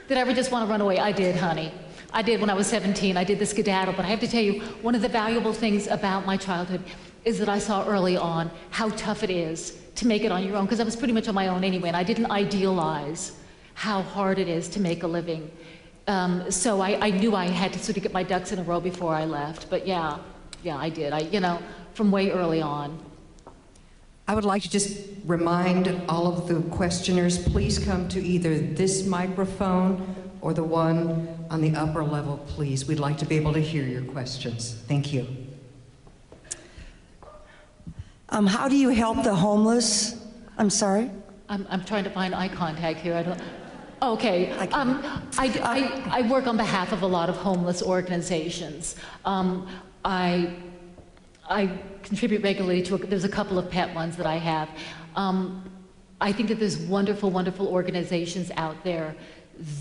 Did I ever just want to run away? I did, honey. I did when I was 17. I did the skedaddle. But I have to tell you, one of the valuable things about my childhood is that I saw early on how tough it is to make it on your own, because I was pretty much on my own anyway, and I didn't idealize how hard it is to make a living. So I knew I had to sort of get my ducks in a row before I left. But yeah, I did. From way early on. I would like to just remind all of the questioners, please come to either this microphone or the one on the upper level, please. We'd like to be able to hear your questions. Thank you. How do you help the homeless? I'm sorry? I'm trying to find eye contact here. I don't. Okay. I work on behalf of a lot of homeless organizations. I contribute regularly to, there's a couple of pet ones that I have. I think that there's wonderful, wonderful organizations out there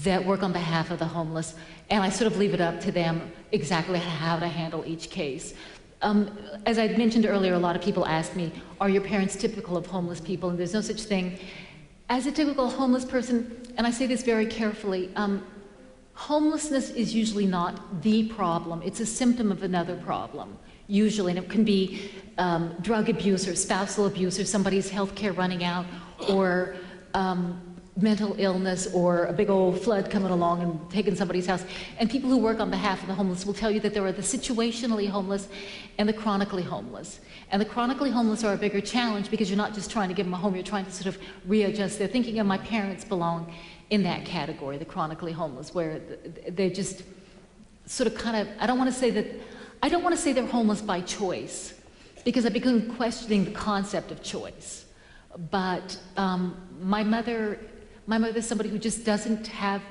that work on behalf of the homeless, and I sort of leave it up to them exactly how to handle each case. As I mentioned earlier, a lot of people ask me, are your parents typical of homeless people? And there's no such thing. As a typical homeless person, and I say this very carefully, homelessness is usually not the problem. It's a symptom of another problem, usually. And it can be drug abuse or spousal abuse or somebody's health care running out or mental illness or a big old flood coming along and taking somebody's house. And people who work on behalf of the homeless will tell you that there are the situationally homeless and the chronically homeless. And the chronically homeless are a bigger challenge because you're not just trying to give them a home, you're trying to sort of readjust their thinking. And my parents belong in that category, the chronically homeless, where they're just sort of kind of, I don't want to say they're homeless by choice, because I begin questioning the concept of choice. But my mother is somebody who just doesn't have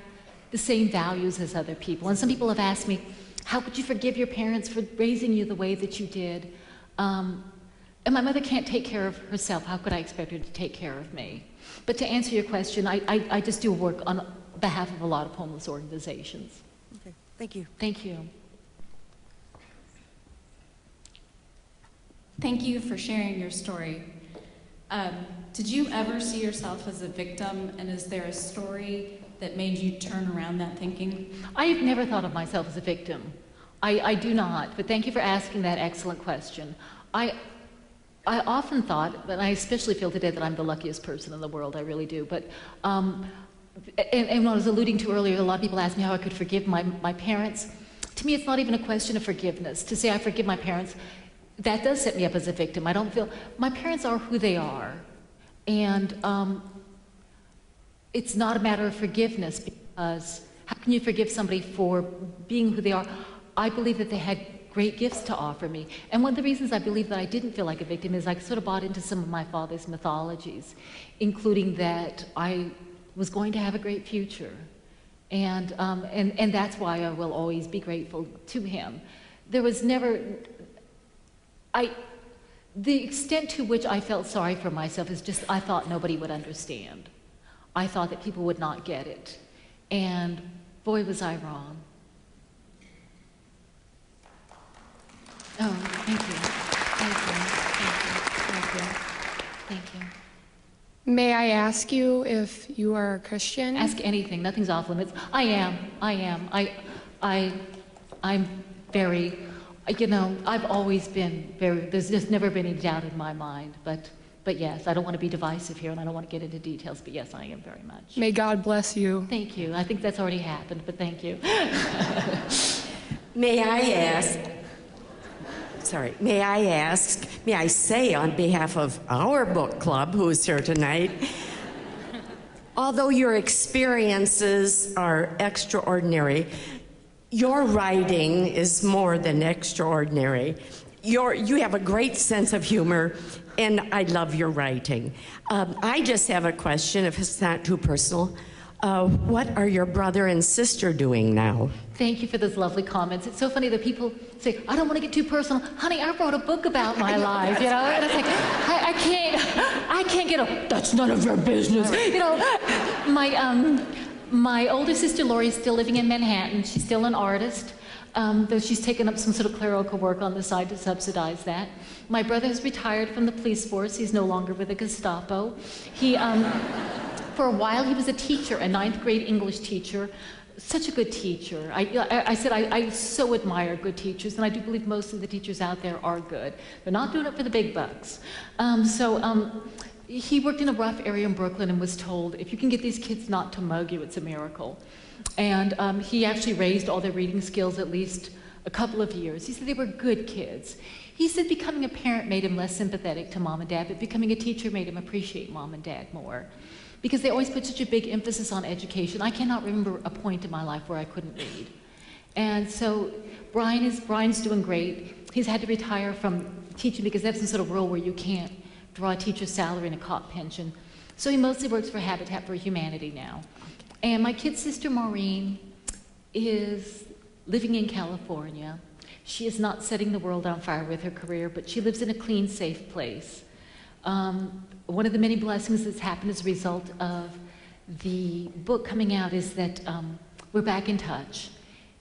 the same values as other people. And some people have asked me, how could you forgive your parents for raising you the way that you did? And my mother can't take care of herself. How could I expect her to take care of me? But to answer your question, I just do work on behalf of a lot of homeless organizations. Okay, thank you. Thank you. Thank you for sharing your story. Did you ever see yourself as a victim, and is there a story that made you turn around that thinking? I've never thought of myself as a victim. I do not, but thank you for asking that excellent question. I often thought, and I especially feel today, that I'm the luckiest person in the world, I really do, but, and what I was alluding to earlier, a lot of people ask me how I could forgive my parents. To me, it's not even a question of forgiveness. To say I forgive my parents, that does set me up as a victim. I don't feel, my parents are who they are, and it's not a matter of forgiveness, because how can you forgive somebody for being who they are? I believe that they had great gifts to offer me. And one of the reasons I believe that I didn't feel like a victim is I sort of bought into some of my father's mythologies, including that I was going to have a great future. And that's why I will always be grateful to him. There was never, the extent to which I felt sorry for myself is just, I thought nobody would understand. I thought that people would not get it. And boy, was I wrong. Oh, thank you. Thank you. Thank you. Thank you. Thank you. May I ask you if you are a Christian? Ask anything. Nothing's off limits. I am. I'm very, you know, I've always been very, there's just never been any doubt in my mind. But yes, I don't want to be divisive here, and I don't want to get into details, but yes, I am very much. May God bless you. Thank you. I think that's already happened, but thank you. May I say on behalf of our book club, who is here tonight, although your experiences are extraordinary, your writing is more than extraordinary. You have a great sense of humor, and I love your writing. I just have a question, if it's not too personal. What are your brother and sister doing now? Thank you for those lovely comments. It's so funny that people say, I don't want to get too personal. Honey, I wrote a book about my life, you know? And it's like, I can't get a, that's none of your business. You know, my older sister Lori is still living in Manhattan. She's still an artist, though she's taken up some sort of clerical work on the side to subsidize that. My brother has retired from the police force. He's no longer with the Gestapo. He, for a while, he was a teacher, a 9th grade English teacher. Such a good teacher. I said I so admire good teachers, and I do believe most of the teachers out there are good. They're not doing it for the big bucks. He worked in a rough area in Brooklyn and was told, if you can get these kids not to mug you, it's a miracle. And he actually raised all their reading skills at least a couple of years. He said they were good kids. He said becoming a parent made him less sympathetic to mom and dad, but becoming a teacher made him appreciate mom and dad more. Because they always put such a big emphasis on education. I cannot remember a point in my life where I couldn't read. And so Brian's doing great. He's had to retire from teaching because they have some sort of rule where you can't draw a teacher's salary and a cop pension. So he mostly works for Habitat for Humanity now. And my kid sister Maureen is living in California. She is not setting the world on fire with her career, but she lives in a clean, safe place. One of the many blessings that's happened as a result of the book coming out is that we're back in touch.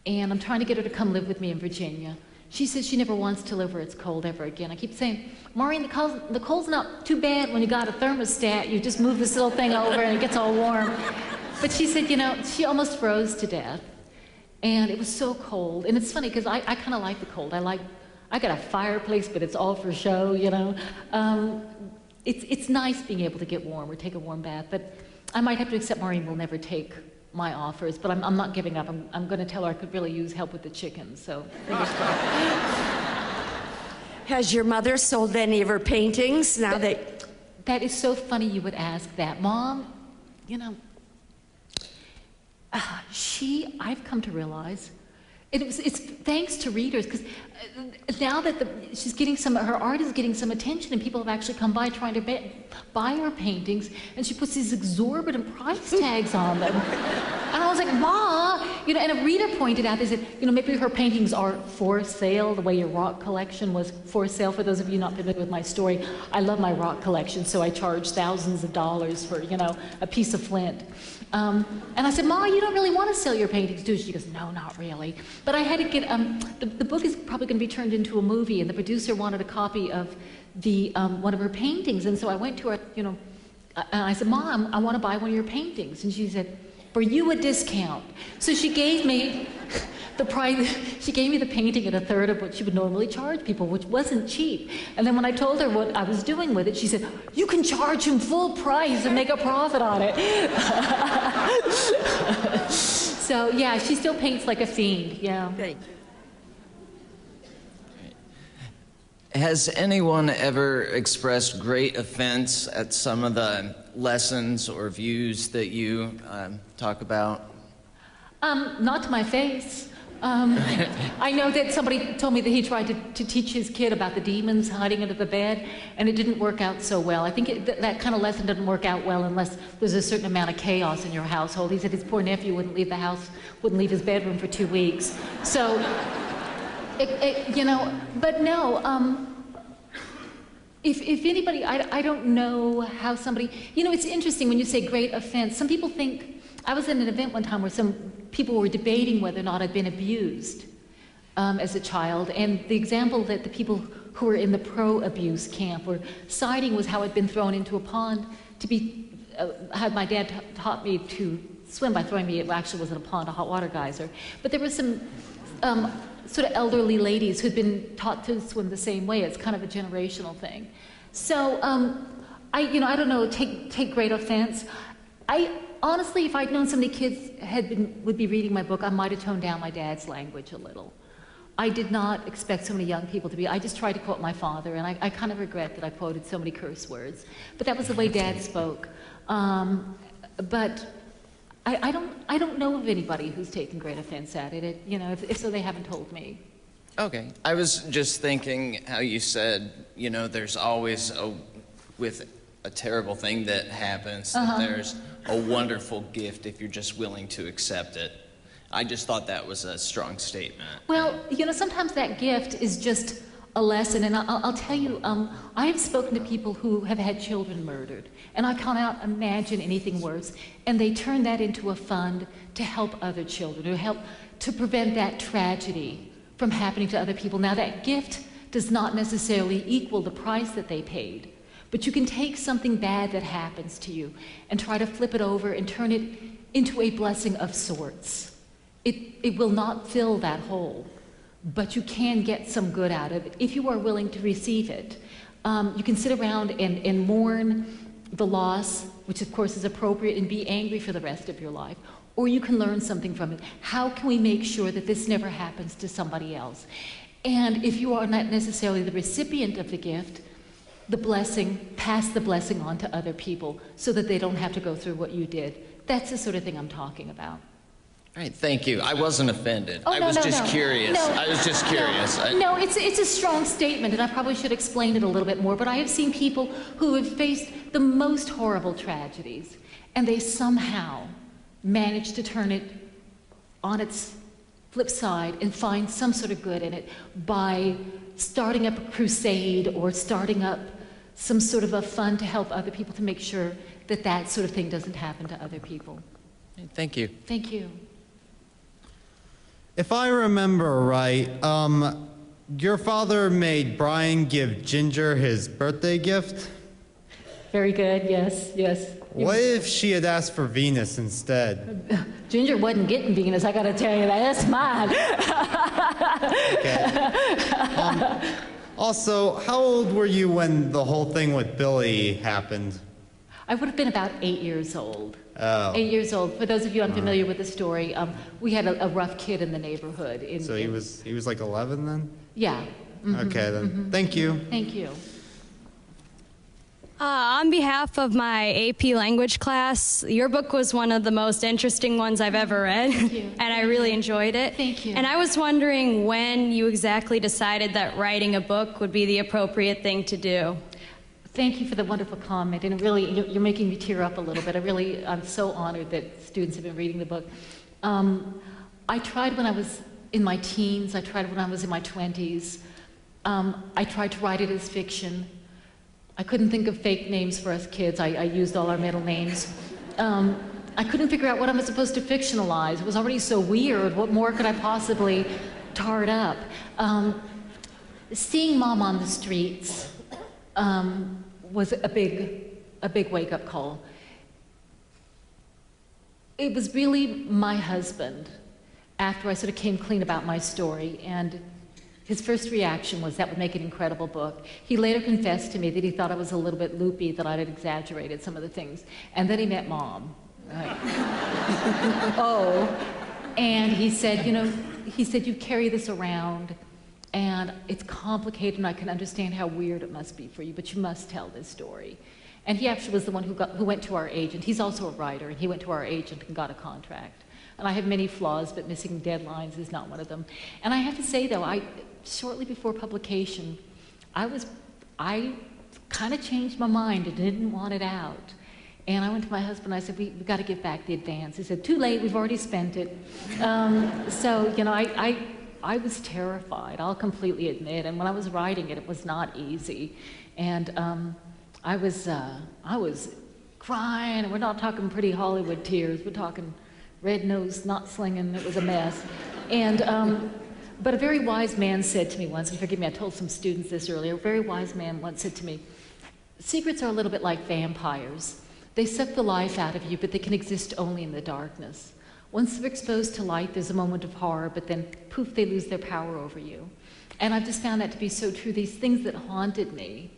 And I'm trying to get her to come live with me in Virginia. She says she never wants to live where it's cold ever again. I keep saying, Maureen, the cold's not too bad when you got a thermostat. You just move this little thing over and it gets all warm. But she said, you know, she almost froze to death. And it was so cold. And it's funny because I kind of like the cold. I got a fireplace, but it's all for show, you know. It's nice being able to get warm or take a warm bath, but I might have to accept Maureen will never take my offers, but I'm not giving up. I'm going to tell her I could really use help with the chickens, so fingers crossed. Has your mother sold any of her paintings now that... That is so funny you would ask that. Mom, you know, I've come to realize, it's thanks to readers, because now that she's getting her art is getting some attention, and people have actually come by trying to buy her paintings, and she puts these exorbitant price tags on them. And I was like, Ma, you know, and a reader pointed out, they said, you know, maybe her paintings are for sale, the way your rock collection was for sale. For those of you not familiar with my story, I love my rock collection, so I charge thousands of dollars for, you know, a piece of flint. And I said, Ma, you don't really want to sell your paintings, do you? She goes, no, not really. But I had to get, the book is probably going to be turned into a movie, and the producer wanted a copy of one of her paintings. And so I went to her, you know, and I said, Mom, I want to buy one of your paintings. And she said, for you a discount. So she gave me the price, she gave me the painting at a third of what she would normally charge people, which wasn't cheap. And then when I told her what I was doing with it, she said, you can charge him full price and make a profit on it. So yeah, she still paints like a fiend, yeah. Thank you. Has anyone ever expressed great offense at some of the lessons or views that you talk about? Not to my face. I know that somebody told me that he tried to teach his kid about the demons hiding under the bed, and it didn't work out so well. I think that kind of lesson doesn't work out well unless there's a certain amount of chaos in your household. He said his poor nephew wouldn't leave the house, wouldn't leave his bedroom for 2 weeks. So, you know, but no, if anybody, I don't know how somebody, you know, it's interesting when you say great offense. Some people think, I was at an event one time where some people were debating whether or not I'd been abused as a child, and the example that the people who were in the pro-abuse camp were citing was how I'd been thrown into a pond to be, how my dad taught me to swim by throwing me, it actually wasn't a pond, a hot water geyser, but there were some sort of elderly ladies who'd been taught to swim the same way. It's kind of a generational thing. So, I don't know, take great offense. Honestly, if I'd known so many kids would be reading my book, I might have toned down my dad's language a little. I did not expect so many young people to be. I just tried to quote my father, and I kind of regret that I quoted so many curse words. But that was the way Dad spoke. But I don't know of anybody who's taken great offense at it. You know, if so, they haven't told me. Okay. I was just thinking how you said, you know, there's always with a terrible thing that happens, that there's a wonderful gift if you're just willing to accept it. I just thought that was a strong statement. Well, you know, sometimes that gift is just a lesson, and I'll tell you, I have spoken to people who have had children murdered, and I cannot imagine anything worse, and they turn that into a fund to help other children, or help to prevent that tragedy from happening to other people. Now, that gift does not necessarily equal the price that they paid, but you can take something bad that happens to you and try to flip it over and turn it into a blessing of sorts. It will not fill that hole, but you can get some good out of it if you are willing to receive it. You can sit around and mourn the loss, which of course is appropriate, and be angry for the rest of your life. Or you can learn something from it. How can we make sure that this never happens to somebody else? And if you are not necessarily the recipient of the gift, the blessing, pass the blessing on to other people so that they don't have to go through what you did. That's the sort of thing I'm talking about. All right, thank you. I wasn't offended. Oh, I was just no. curious. No. I was just curious. No, it's a strong statement, and I probably should explain it a little bit more, but I have seen people who have faced the most horrible tragedies, and they somehow manage to turn it on its flip side and find some sort of good in it by starting up a crusade or starting up some sort of a fund to help other people, to make sure that that sort of thing doesn't happen to other people. Thank you. Thank you. If I remember right, your father made Brian give Ginger his birthday gift? Very good, yes. What if she had asked for Venus instead? Ginger wasn't getting Venus, I gotta tell you that. That's mine. Okay. Also, how old were you when the whole thing with Billy happened? I would have been about 8 years old. Oh. 8 years old. For those of you unfamiliar with the story, we had a rough kid in the neighborhood. So he was like 11 then? Yeah. Mm-hmm. Okay then. Thank you. Thank you. On behalf of my AP language class, your book was one of the most interesting ones I've ever read. Thank you. And I really enjoyed it. Thank you. And I was wondering when you exactly decided that writing a book would be the appropriate thing to do. Thank you for the wonderful comment, and really, you're making me tear up a little bit. I'm so honored that students have been reading the book. I tried when I was in my teens, I tried when I was in my 20s. I tried to write it as fiction. I couldn't think of fake names for us kids. I used all our middle names. I couldn't figure out what I was supposed to fictionalize. It was already so weird. What more could I possibly tar it up? Seeing Mom on the streets was a big wake-up call. It was really my husband, after I sort of came clean about my story, and his first reaction was that would make an incredible book. He later confessed to me that he thought I was a little bit loopy, that I had exaggerated some of the things. And then he met Mom. Like, oh. And he said, you carry this around, and it's complicated, and I can understand how weird it must be for you, but you must tell this story. And he actually was the one who went to our agent. He's also a writer, and he went to our agent and got a contract. And I have many flaws, but missing deadlines is not one of them. And I have to say, though, shortly before publication, I kind of changed my mind and didn't want it out. And I went to my husband, I said, we've got to give back the advance. He said, too late, we've already spent it. I was terrified, I'll completely admit. And when I was writing it, it was not easy. And I was crying, and we're not talking pretty Hollywood tears, we're talking red nose, not slinging, it was a mess. And, but a very wise man said to me once, and forgive me, I told some students this earlier, a very wise man once said to me, secrets are a little bit like vampires. They suck the life out of you, but they can exist only in the darkness. Once they're exposed to light, there's a moment of horror, but then poof, they lose their power over you. And I've just found that to be so true. These things that haunted me,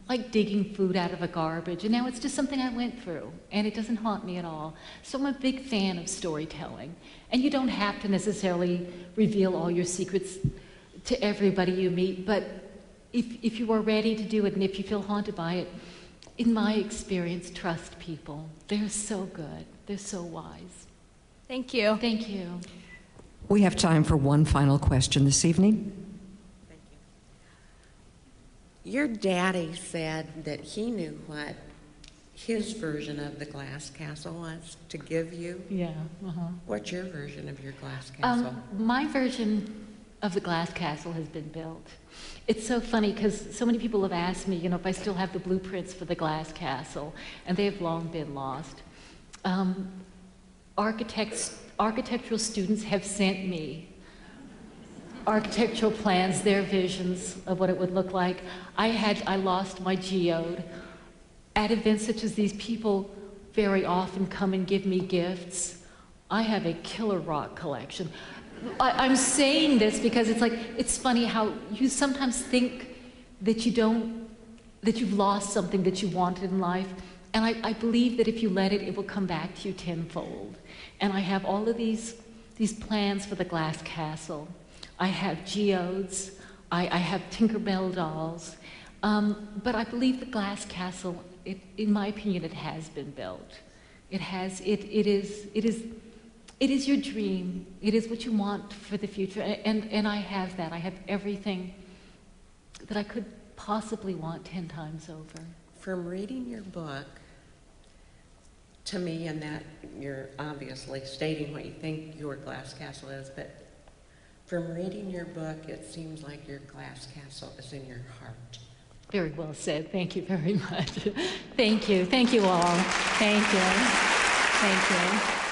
like digging food out of a garbage, and now it's just something I went through, and it doesn't haunt me at all. So I'm a big fan of storytelling. And you don't have to necessarily reveal all your secrets to everybody you meet, but if you are ready to do it, and if you feel haunted by it, in my experience, trust people. They're so good. They're so wise. Thank you. Thank you. We have time for one final question this evening. Thank you. Your daddy said that he knew what his version of the glass castle was to give you. Yeah. What's your version of your glass castle? My version of the glass castle has been built. It's so funny because so many people have asked me, if I still have the blueprints for the glass castle, and they have long been lost. Architectural students have sent me architectural plans, their visions of what it would look like. I lost my geode. At events such as these, people very often come and give me gifts. I have a killer rock collection. I'm saying this because it's funny how you sometimes think that you've lost something that you wanted in life. And I believe that if you let it, it will come back to you tenfold. And I have all of these plans for the glass castle. I have geodes, I have Tinkerbell dolls. But I believe the glass castle, in my opinion, it has been built. It is your dream. It is what you want for the future. And I have that. I have everything that I could possibly want 10 times over. From reading your book, to me, and that you're obviously stating what you think your glass castle is, but from reading your book, it seems like your glass castle is in your heart. Very well said. Thank you very much. Thank you. Thank you all. Thank you. Thank you.